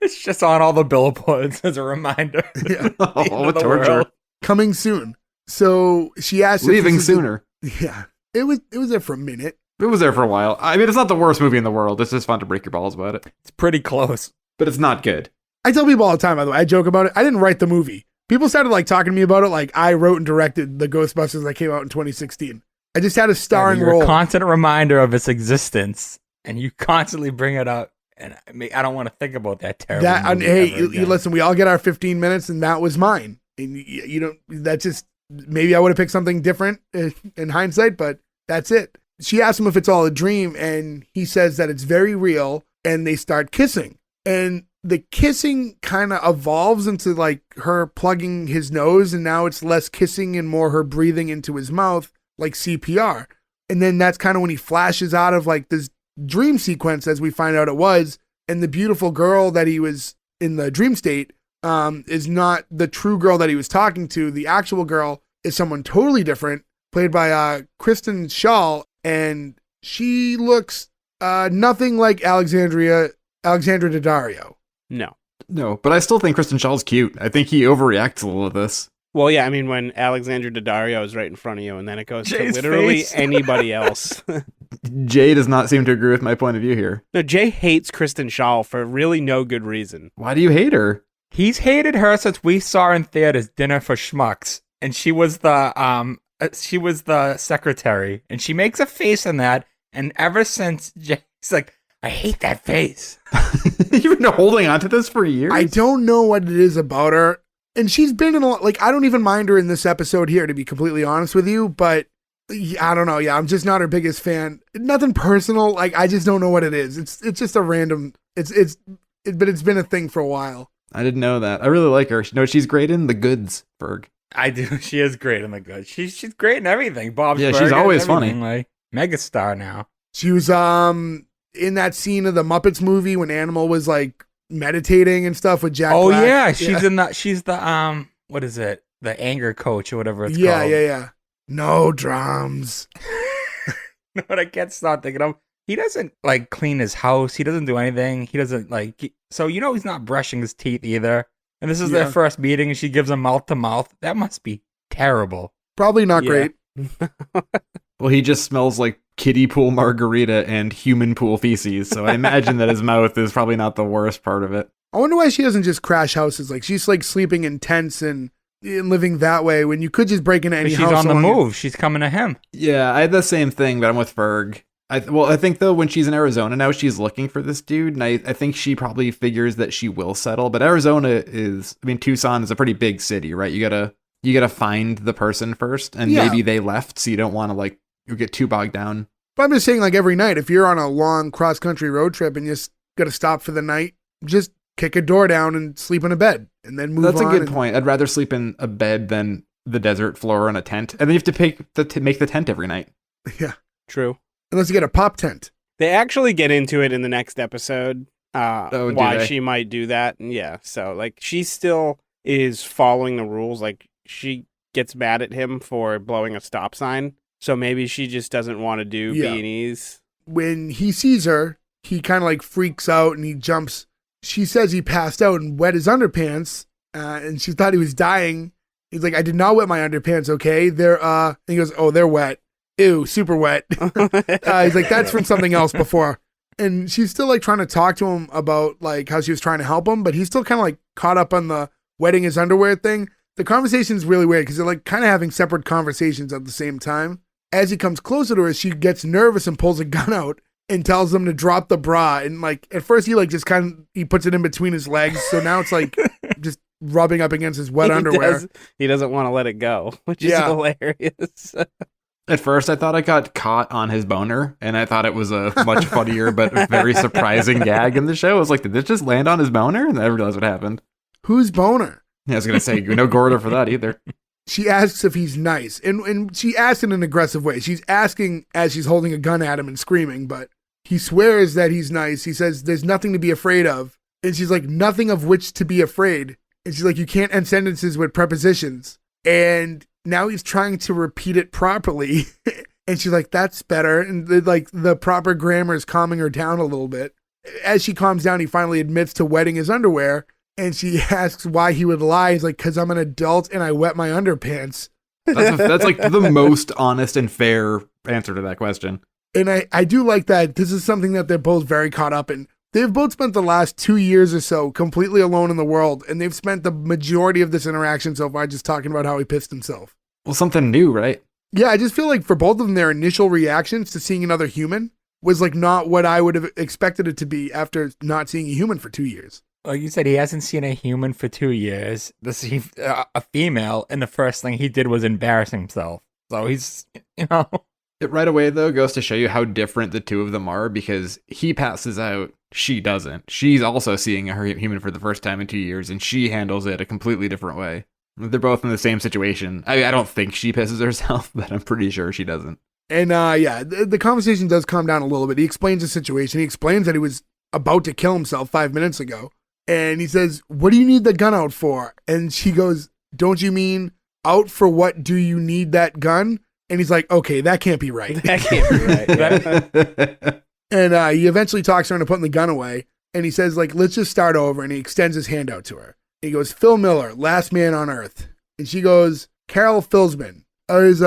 It's just on all the billboards as a reminder. Yeah. Oh, what torture. Coming soon. So she asked if Leaving this is sooner. Yeah. It was there for a minute. It was there for a while. I mean, it's not the worst movie in the world. It's just fun to break your balls about it. It's pretty close. But it's not good. I tell people all the time, by the way, I joke about it. I didn't write the movie. People started like talking to me about it like I wrote and directed the Ghostbusters that came out in 2016. I just had a starring You're role. a constant reminder of its existence, and you constantly bring it up. And I don't want to think about that terrible movie Hey, ever again. listen, we all get our 15 minutes, and that was mine. And you don't. That's just maybe I would have picked something different in hindsight, but that's it. She asks him if it's all a dream, and he says that it's very real. And they start kissing, and the kissing kind of evolves into like her plugging his nose, and now it's less kissing and more her breathing into his mouth, like CPR. And then that's kind of when he flashes out of like this dream sequence, as we find out it was, and the beautiful girl that he was in the dream state is not the true girl that he was talking to. The actual girl is someone totally different, played by Kristen Schaal, and she looks nothing like Alexandra Daddario. No. But I still think Kristen Schall's cute. I think he overreacts a little of this. Well, yeah, I mean, when Alexandra Daddario is right in front of you, and then it goes Jay's to literally face. anybody else. Jay does not seem to agree with my point of view here. No, Jay hates Kristen Schaal for really no good reason. Why do you hate her? He's hated her since we saw her in theaters Dinner for Schmucks, and she was the secretary, and she makes a face in that, and ever since Jay's like, I hate that face. You've been holding on to this for years? I don't know what it is about her. And she's been in a lot, like, I don't even mind her in this episode here, to be completely honest with you, but I don't know. Yeah, I'm just not her biggest fan. Nothing personal. Like, I just don't know what it is. It's just a random, but it's been a thing for a while. I didn't know that. I really like her. No, she's great in The Goods, Ferg. I do. She is great in the good. She's great in everything. Bob's Yeah, she's Burgers, always funny. everything, like megastar now. She was in that scene of the Muppets movie when Animal was like meditating and stuff with Jack Oh Black. yeah, she's the what is it? The anger coach or whatever it's called. Yeah. No drums. No, what I can't stop thinking of. He doesn't like clean his house. He doesn't do anything. He doesn't so he's not brushing his teeth either. And this is their first meeting, and she gives him mouth to mouth. That must be terrible. Probably not Yeah. great. Well, he just smells like kiddie pool margarita and human pool feces, so I imagine that his mouth is probably not the worst part of it. I wonder why she doesn't just crash houses. Like, she's like sleeping in tents and living that way when you could just break into any She's house. on the along your- move. She's coming to him. Yeah, I had the same thing, but I'm with Ferg. I think, though, when she's in Arizona now, she's looking for this dude, and I think she probably figures that she will settle, but Arizona Tucson is a pretty big city, right? You gotta find the person first, and maybe they left, so you don't want to, like, you get too bogged down. But I'm just saying, like, every night, if you're on a long cross-country road trip and you just got to stop for the night, just kick a door down and sleep in a bed and then move on. That's a good point. I'd rather sleep in a bed than the desert floor in a tent. And then you have to make the tent every night. Yeah. True. Unless you get a pop tent. They actually get into it in the next episode. Do Why they? she might do that. And yeah. So like she still is following the rules. Like she gets mad at him for blowing a stop sign. So maybe she just doesn't want to do B&Es. When he sees her, he kind of like freaks out and he jumps. She says he passed out and wet his underpants, and she thought he was dying. He's like, I did not wet my underpants, okay? And he goes, oh, they're wet. Ew, super wet. He's like, that's from something else before. And she's still like trying to talk to him about like how she was trying to help him, but he's still kind of like caught up on the wetting his underwear thing. The conversation's really weird because they're like kind of having separate conversations at the same time. As he comes closer to her, she gets nervous and pulls a gun out and tells him to drop the bra. And like at first he like just he puts it in between his legs. So now it's like just rubbing up against his wet underwear. He doesn't want to let it go, which is hilarious. At first, I thought I got caught on his boner, and I thought it was a much funnier but very surprising gag in the show. I was like, did this just land on his boner? And I realized what happened. Who's boner? I was going to say, no Gorda for that either. She asks if he's nice, and she asks in an aggressive way. She's asking as she's holding a gun at him and screaming, but he swears that he's nice. He says, there's nothing to be afraid of. And she's like, nothing of which to be afraid. And she's like, you can't end sentences with prepositions. And now he's trying to repeat it properly. And she's like, that's better. And the proper grammar is calming her down a little bit. As she calms down, he finally admits to wetting his underwear. And she asks why he would lie. He's like, because I'm an adult and I wet my underpants. That's like the most honest and fair answer to that question. And I do like that. This is something that they're both very caught up in. They've both spent the last 2 years or so completely alone in the world. And they've spent the majority of this interaction so far just talking about how he pissed himself. Well, something new, right? Yeah, I just feel like for both of them, their initial reactions to seeing another human was like not what I would have expected it to be after not seeing a human for 2 years. Like you said, he hasn't seen a human for 2 years. A female, and the first thing he did was embarrass himself. So he's, It right away, though, goes to show you how different the two of them are because he passes out, she doesn't. She's also seeing a human for the first time in 2 years, and she handles it a completely different way. They're both in the same situation. I don't think she pisses herself, but I'm pretty sure she doesn't. And the conversation does calm down a little bit. He explains the situation. He explains that he was about to kill himself 5 minutes ago. And he says, what do you need the gun out for? And she goes, don't you mean out for what do you need that gun? And he's like, okay, that can't be right. That can't be right. And he eventually talks her into putting the gun away. And he says, like, let's just start over. And he extends his hand out to her. And he goes, Phil Miller, last man on earth. And she goes, Carol Philsman. Is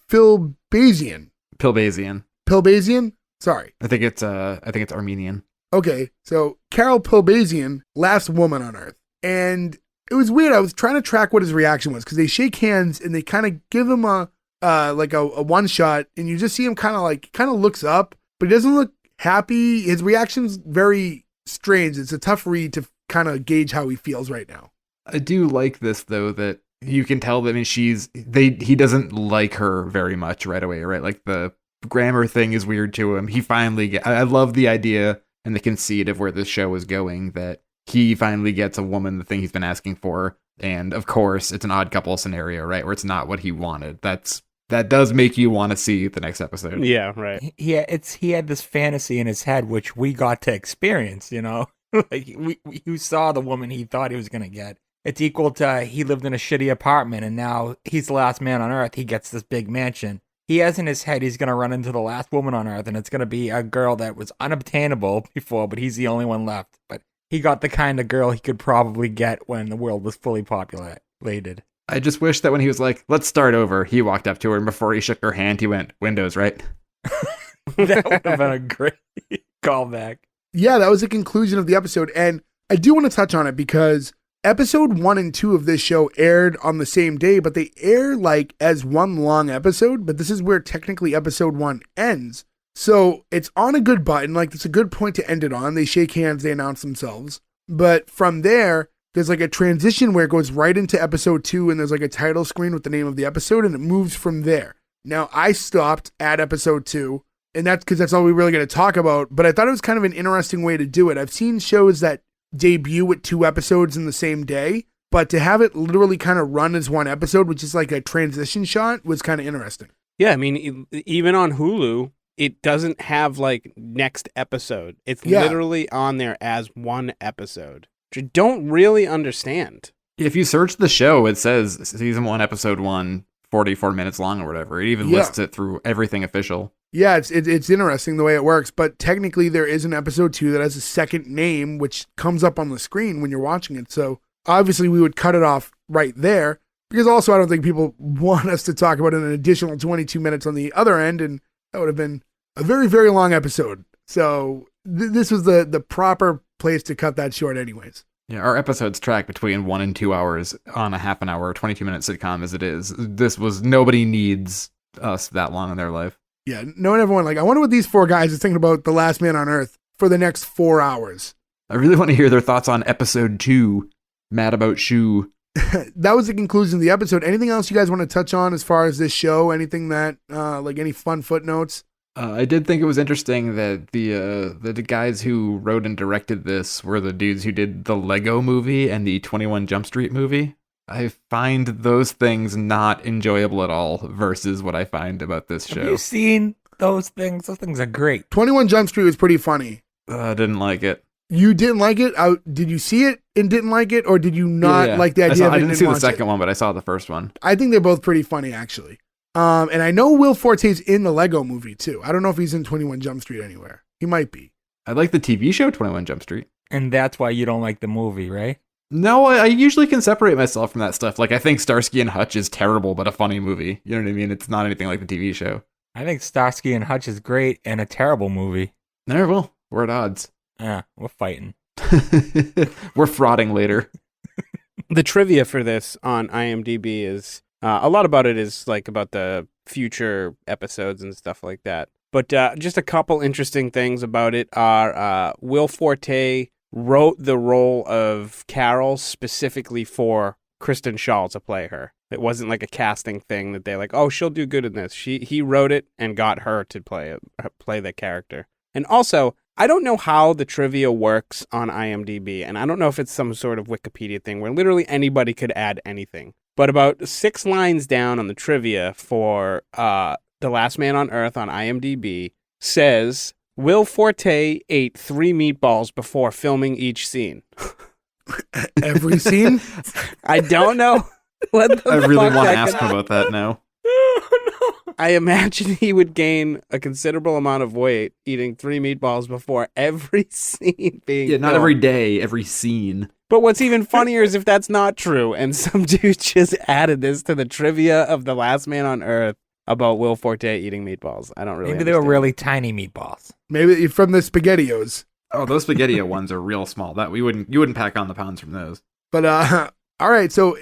Phil Bazian. Pilbazian. Pilbazian? Sorry. I think it's Armenian. Okay, so Carol Pilbazian, last woman on Earth. And it was weird. I was trying to track what his reaction was because they shake hands and they kind of give him a one shot, and you just see him kind of looks up, but he doesn't look happy. His reaction's very strange. It's a tough read to kind of gauge how he feels right now. I do like this though that you can tell that he doesn't like her very much right away, right? Like the grammar thing is weird to him. He finally I love the idea and the conceit of where this show is going, that he finally gets a woman, the thing he's been asking for. And of course, it's an odd couple scenario, right? Where it's not what he wanted. That does make you want to see the next episode. Yeah, right. he had this fantasy in his head, which we got to experience, like you saw the woman he thought he was going to get. It's equal to he lived in a shitty apartment and now he's the last man on earth. He gets this big mansion. He has in his head he's going to run into the last woman on earth, and it's going to be a girl that was unobtainable before, but he's the only one left. But he got the kind of girl he could probably get when the world was fully populated. I just wish that when he was like, let's start over, he walked up to her, and before he shook her hand, he went, Windows, right? That would have been a great callback. Yeah, that was the conclusion of the episode. And I do want to touch on it because episode 1 and 2 of this show aired on the same day, but they air like as one long episode, but this is where technically episode 1 ends. So it's on a good button, like it's a good point to end it on. They shake hands, they announce themselves. But from there, there's like a transition where it goes right into episode 2 and there's like a title screen with the name of the episode and it moves from there. Now I stopped at episode 2 and that's because that's all we're really going to talk about, but I thought it was kind of an interesting way to do it. I've seen shows that debut with 2 episodes in the same day, but to have it literally kind of run as one episode, which is like a transition shot, was kind of interesting. Yeah, I mean, even on Hulu, it doesn't have like next episode. It's literally on there as one episode, which I don't really understand. If you search the show, it says season 1, episode 1, 44 minutes long or whatever. It even lists it through everything official. Yeah, it's interesting the way it works, but technically there is an episode 2 that has a second name, which comes up on the screen when you're watching it. So obviously we would cut it off right there, because also I don't think people want us to talk about an additional 22 minutes on the other end, and that would have been a very, very long episode. So this was the proper place to cut that short anyways. Yeah, our episodes track between 1 and 2 hours on a half an hour, 22-minute sitcom as it is. Nobody needs us that long in their life. Yeah, knowing everyone, like, I wonder what these 4 guys are thinking about The Last Man on Earth for the next 4 hours. I really want to hear their thoughts on episode 2, Mad About Shoe. That was the conclusion of the episode. Anything else you guys want to touch on as far as this show? Anything that, like any fun footnotes? I did think it was interesting that the guys who wrote and directed this were the dudes who did the Lego movie and the 21 Jump Street movie. I find those things not enjoyable at all versus what I find about this show. Have you seen those things? Those things are great. 21 Jump Street was pretty funny. I didn't like it. You didn't like it? Did you see it and didn't like it? Or did you not like the idea of it? I didn't see the second one, but I saw the first one. I think they're both pretty funny, actually. And I know Will Forte's in the Lego movie too. I don't know if he's in 21 Jump Street anywhere. He might be. I like the TV show 21 Jump Street. And that's why you don't like the movie, right? No, I usually can separate myself from that stuff. Like, I think Starsky and Hutch is terrible, but a funny movie. You know what I mean? It's not anything like the TV show. I think Starsky and Hutch is great and a terrible movie. There, well, we're at odds. Yeah, we're fighting. We're frauding later. The trivia for this on IMDb is a lot about it is like about the future episodes and stuff like that. But just a couple interesting things about it are Will Forte wrote the role of Carol specifically for Kristen Schaal to play her. It wasn't like a casting thing that they're like, oh, she'll do good in this. He wrote it and got her to play the character. And also, I don't know how the trivia works on IMDb, and I don't know if it's some sort of Wikipedia thing where literally anybody could add anything. But about 6 lines down on the trivia for The Last Man on Earth on IMDb says, Will Forte ate 3 meatballs before filming each scene. Every scene? I don't know. I really want to ask him about that now. I imagine he would gain a considerable amount of weight eating 3 meatballs before every scene being Yeah, not filmed. every day, every scene. But what's even funnier is if that's not true, and some dude just added this to the trivia of The Last Man on Earth about Will Forte eating meatballs. I don't really Maybe they were understand. really tiny meatballs. Maybe from the SpaghettiOs. Oh, those Spaghetti-O ones are real small. That you wouldn't pack on the pounds from those. But all right. So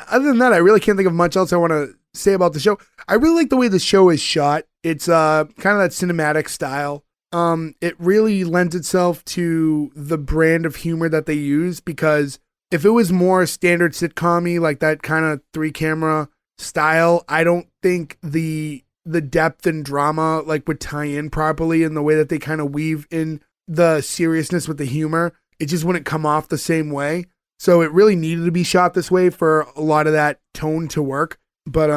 other than that, I really can't think of much else I want to say about the show. I really like the way the show is shot. It's kind of that cinematic style. It really lends itself to the brand of humor that they use, because if it was more standard sitcom-y, like that kind of 3-camera style, I don't think the depth and drama like would tie in properly in the way that they kind of weave in the seriousness with the humor. It just wouldn't come off the same way. So it really needed to be shot this way for a lot of that tone to work. But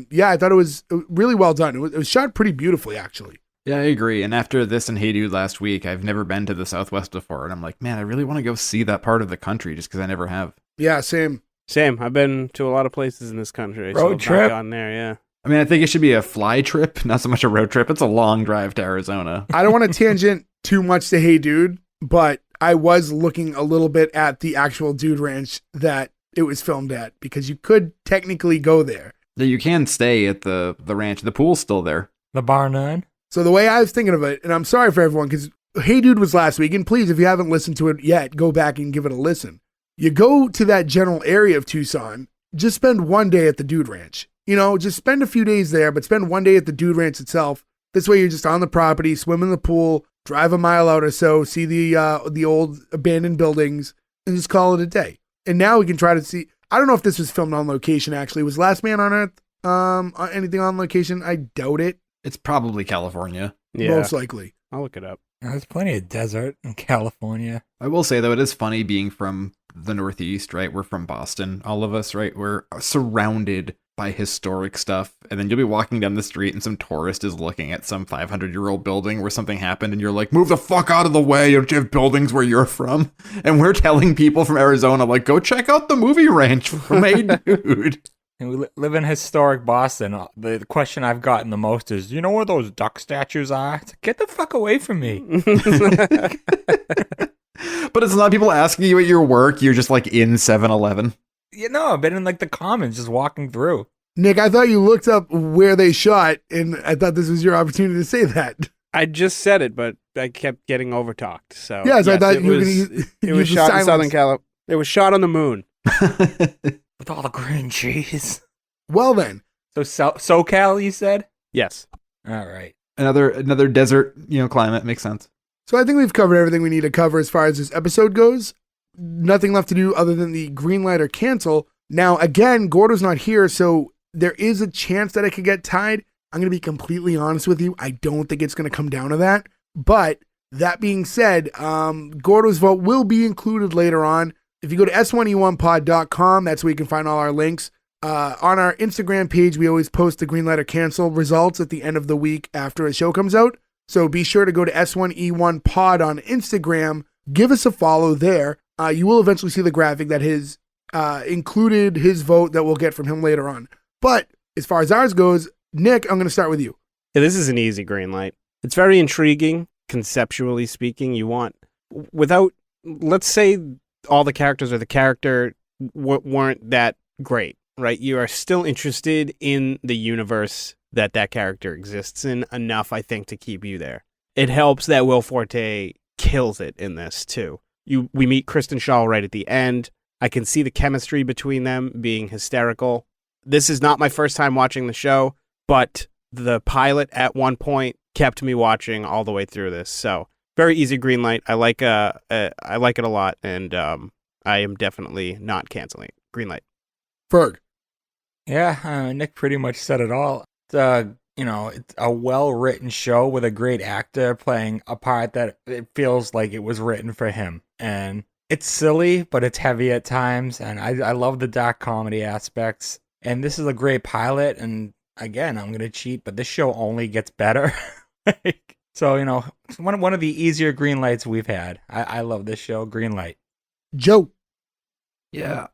yeah, I thought it was really well done. It was shot pretty beautifully, actually. Yeah, I agree. And after this and Hey Dude last week, I've never been to the Southwest before. And I'm like, man, I really want to go see that part of the country just because I never have. Yeah, same. Same. I've been to a lot of places in this country. Road trip. On there, yeah. I mean, I think it should be a fly trip, not so much a road trip. It's a long drive to Arizona. I don't want to tangent too much to Hey Dude, but I was looking a little bit at the actual Dude Ranch that it was filmed at, because you could technically go there. Yeah, you can stay at the ranch. The pool's still there. The Bar None. So the way I was thinking of it, and I'm sorry for everyone, because Hey Dude was last week, and please, if you haven't listened to it yet, go back and give it a listen. You go to that general area of Tucson, just spend one day at the Dude Ranch. You know, just spend a few days there, but spend one day at the Dude Ranch itself. This way you're just on the property, swim in the pool, drive a mile out or so, see the old abandoned buildings, and just call it a day. And now we can try to see, I don't know if this was filmed on location, actually. Was Last Man on Earth anything on location? I doubt it. It's probably California. Yeah. Most likely. I'll look it up. There's plenty of desert in California. I will say, though, it is funny being from the Northeast, right? We're from Boston, all of us, right? We're surrounded by historic stuff. And then you'll be walking down the street and some tourist is looking at some 500-year-old building where something happened. And you're like, move the fuck out of the way. Don't you have buildings where you're from? And we're telling people from Arizona, like, go check out the movie ranch from Hey Dude. And we live in historic Boston. The question I've gotten the most is, you know where those duck statues are? It's like, get the fuck away from me. But it's not people asking you at your work. You're just like in 7-Eleven. You know, I've been in like the Commons just walking through. Nick, I thought you looked up where they shot, and I thought this was your opportunity to say that. I just said it, but I kept getting overtalked. So Yeah, so I thought you were was, going to it was shot in Southern California. It was shot on the moon. With all the green cheese. Well then. So SoCal, you said? Yes. All right. Another desert, climate makes sense. So I think we've covered everything we need to cover as far as this episode goes. Nothing left to do other than the green light or cancel. Now, again, Gordo's not here, so there is a chance that it could get tied. I'm going to be completely honest with you. I don't think it's going to come down to that. But that being said, Gordo's vote will be included later on. If you go to S1E1pod.com, that's where you can find all our links. On our Instagram page, we always post the green light or cancel results at the end of the week after a show comes out. So be sure to go to S1E1pod on Instagram. Give us a follow there. You will eventually see the graphic that has included his vote that we'll get from him later on. But as far as ours goes, Nick, I'm going to start with you. Yeah, this is an easy green light. It's very intriguing, conceptually speaking. Let's say all the characters or the character weren't that great, right? You are still interested in the universe that character exists in enough, I think, to keep you there. It helps that Will Forte kills it in this, too. We meet Kristen Shaw right at the end. I can see the chemistry between them being hysterical. This is not my first time watching the show, but the pilot at one point kept me watching all the way through this. So very easy green light. I like it a lot, and I am definitely not canceling it. Green light. Ferg. Yeah, Nick pretty much said it all. It's a well-written show with a great actor playing a part that it feels like it was written for him. And it's silly, but it's heavy at times. And I love the dark comedy aspects. And this is a great pilot. And again, I'm going to cheat, but this show only gets better. So, it's one of the easier green lights we've had. I love this show. Green light. Joe. Yeah,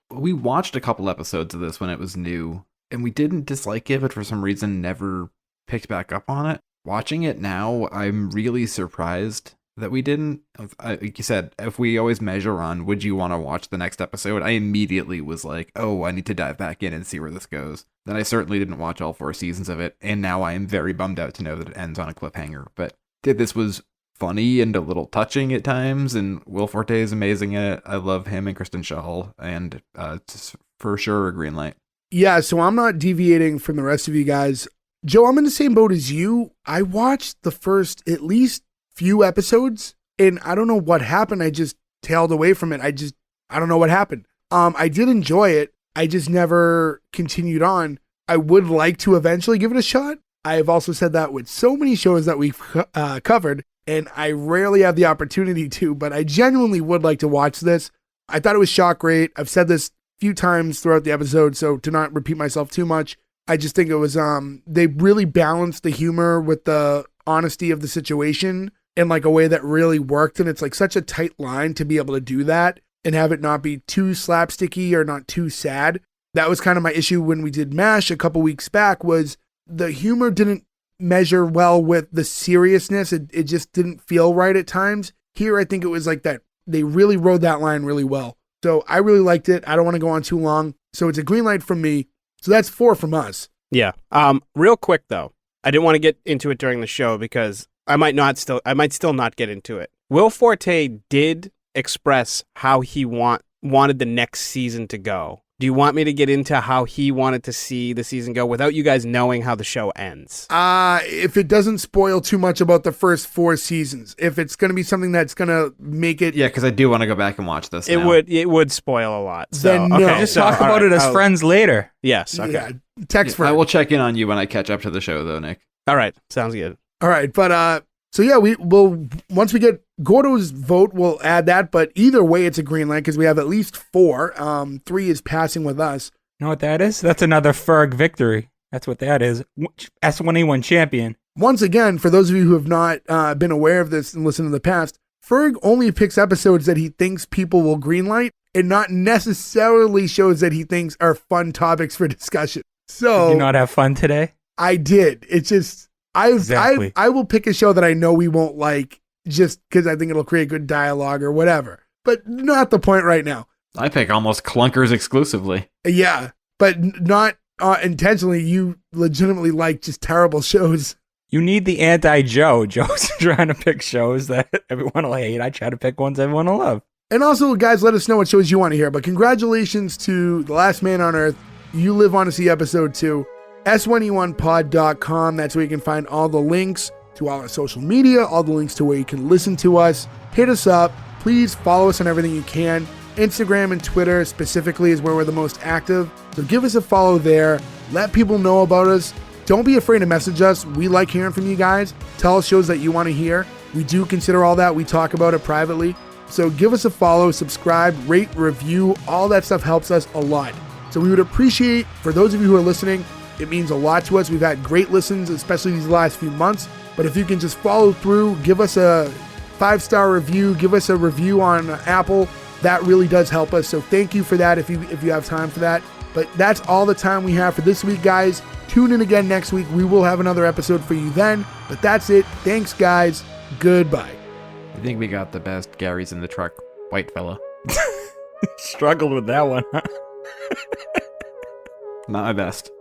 we watched a couple episodes of this when it was new, and we didn't dislike it, but for some reason never picked back up on it. Watching it now, I'm really surprised that we didn't. Like you said, if we always measure on, would you want to watch the next episode? I immediately was like, oh, I need to dive back in and see where this goes. Then I certainly didn't watch all 4 seasons of it, and now I am very bummed out to know that it ends on a cliffhanger. But this was funny and a little touching at times, and Will Forte is amazing at it. I love him and Kristen Shaw, and it's for sure a green light. Yeah, so I'm not deviating from the rest of you guys. Joe, I'm in the same boat as you. I watched the first at least few episodes, and I don't know what happened. I just tailed away from it. I don't know what happened. I did enjoy it. I just never continued on. I would like to eventually give it a shot. I have also said that with so many shows that we've covered, and I rarely have the opportunity to, but I genuinely would like to watch this. I thought it was shot great. I've said this a few times throughout the episode, so to not repeat myself too much, I just think it was, they really balanced the humor with the honesty of the situation in like a way that really worked, and it's like such a tight line to be able to do that and have it not be too slapsticky or not too sad. That was kind of my issue when we did MASH a couple weeks back, was the humor didn't measure well with the seriousness. It just didn't feel right at times. Here, I think it was like that. They really rode that line really well. So I really liked it. I don't want to go on too long. So it's a green light from me. So that's 4 from us. Yeah. Real quick though, I didn't want to get into it during the show because I might still not get into it. Will Forte did express how he wanted the next season to go. Do you want me to get into how he wanted to see the season go without you guys knowing how the show ends? If it doesn't spoil too much about the first 4 seasons, if it's going to be something that's going to make it... Yeah, because I do want to go back and watch this It now. would spoil a lot. So, Then no. okay, Just talk about it as friends later. Yes, okay. Yeah, text I for will check in on you when I catch up to the show, though, Nick. All right, sounds good. All right, but so yeah, we will, once we get Gordo's vote, we'll add that, but either way, it's a green light because we have at least 4. 3 is passing with us. You know what that is? That's another Ferg victory. That's what that is. S1E1 champion. Once again, for those of you who have not been aware of this and listened to the past, Ferg only picks episodes that he thinks people will greenlight and not necessarily shows that he thinks are fun topics for discussion. So Did you not have fun today? I did. It's just, Exactly. I will pick a show that I know we won't like just because I think it'll create good dialogue or whatever, but not the point right now. I pick almost clunkers exclusively. Yeah, but not intentionally. You legitimately like just terrible shows. You need the anti-Joe. Joe's trying to pick shows that everyone will hate. I try to pick ones everyone will love. And also, guys, let us know what shows you want to hear. But congratulations to The Last Man on Earth. You live on to see episode 2. S1E1pod.com. That's where you can find all the links to all our social media, all the links to where you can listen to us. Hit us up. Please follow us on everything you can. Instagram and Twitter specifically is where we're the most active. So give us a follow there. Let people know about us. Don't be afraid to message us. We like hearing from you guys. Tell us shows that you want to hear. We do consider all that. We talk about it privately. So give us a follow, subscribe, rate, review. All that stuff helps us a lot. So we would appreciate, for those of you who are listening, it means a lot to us. We've had great listens, especially these last few months. But if you can just follow through, give us a 5-star review, give us a review on Apple, that really does help us. So thank you for that if you have time for that. But that's all the time we have for this week, guys. Tune in again next week. We will have another episode for you then. But that's it. Thanks, guys. Goodbye. I think we got the best Gary's in the truck white fella. Struggled with that one, huh? Not my best.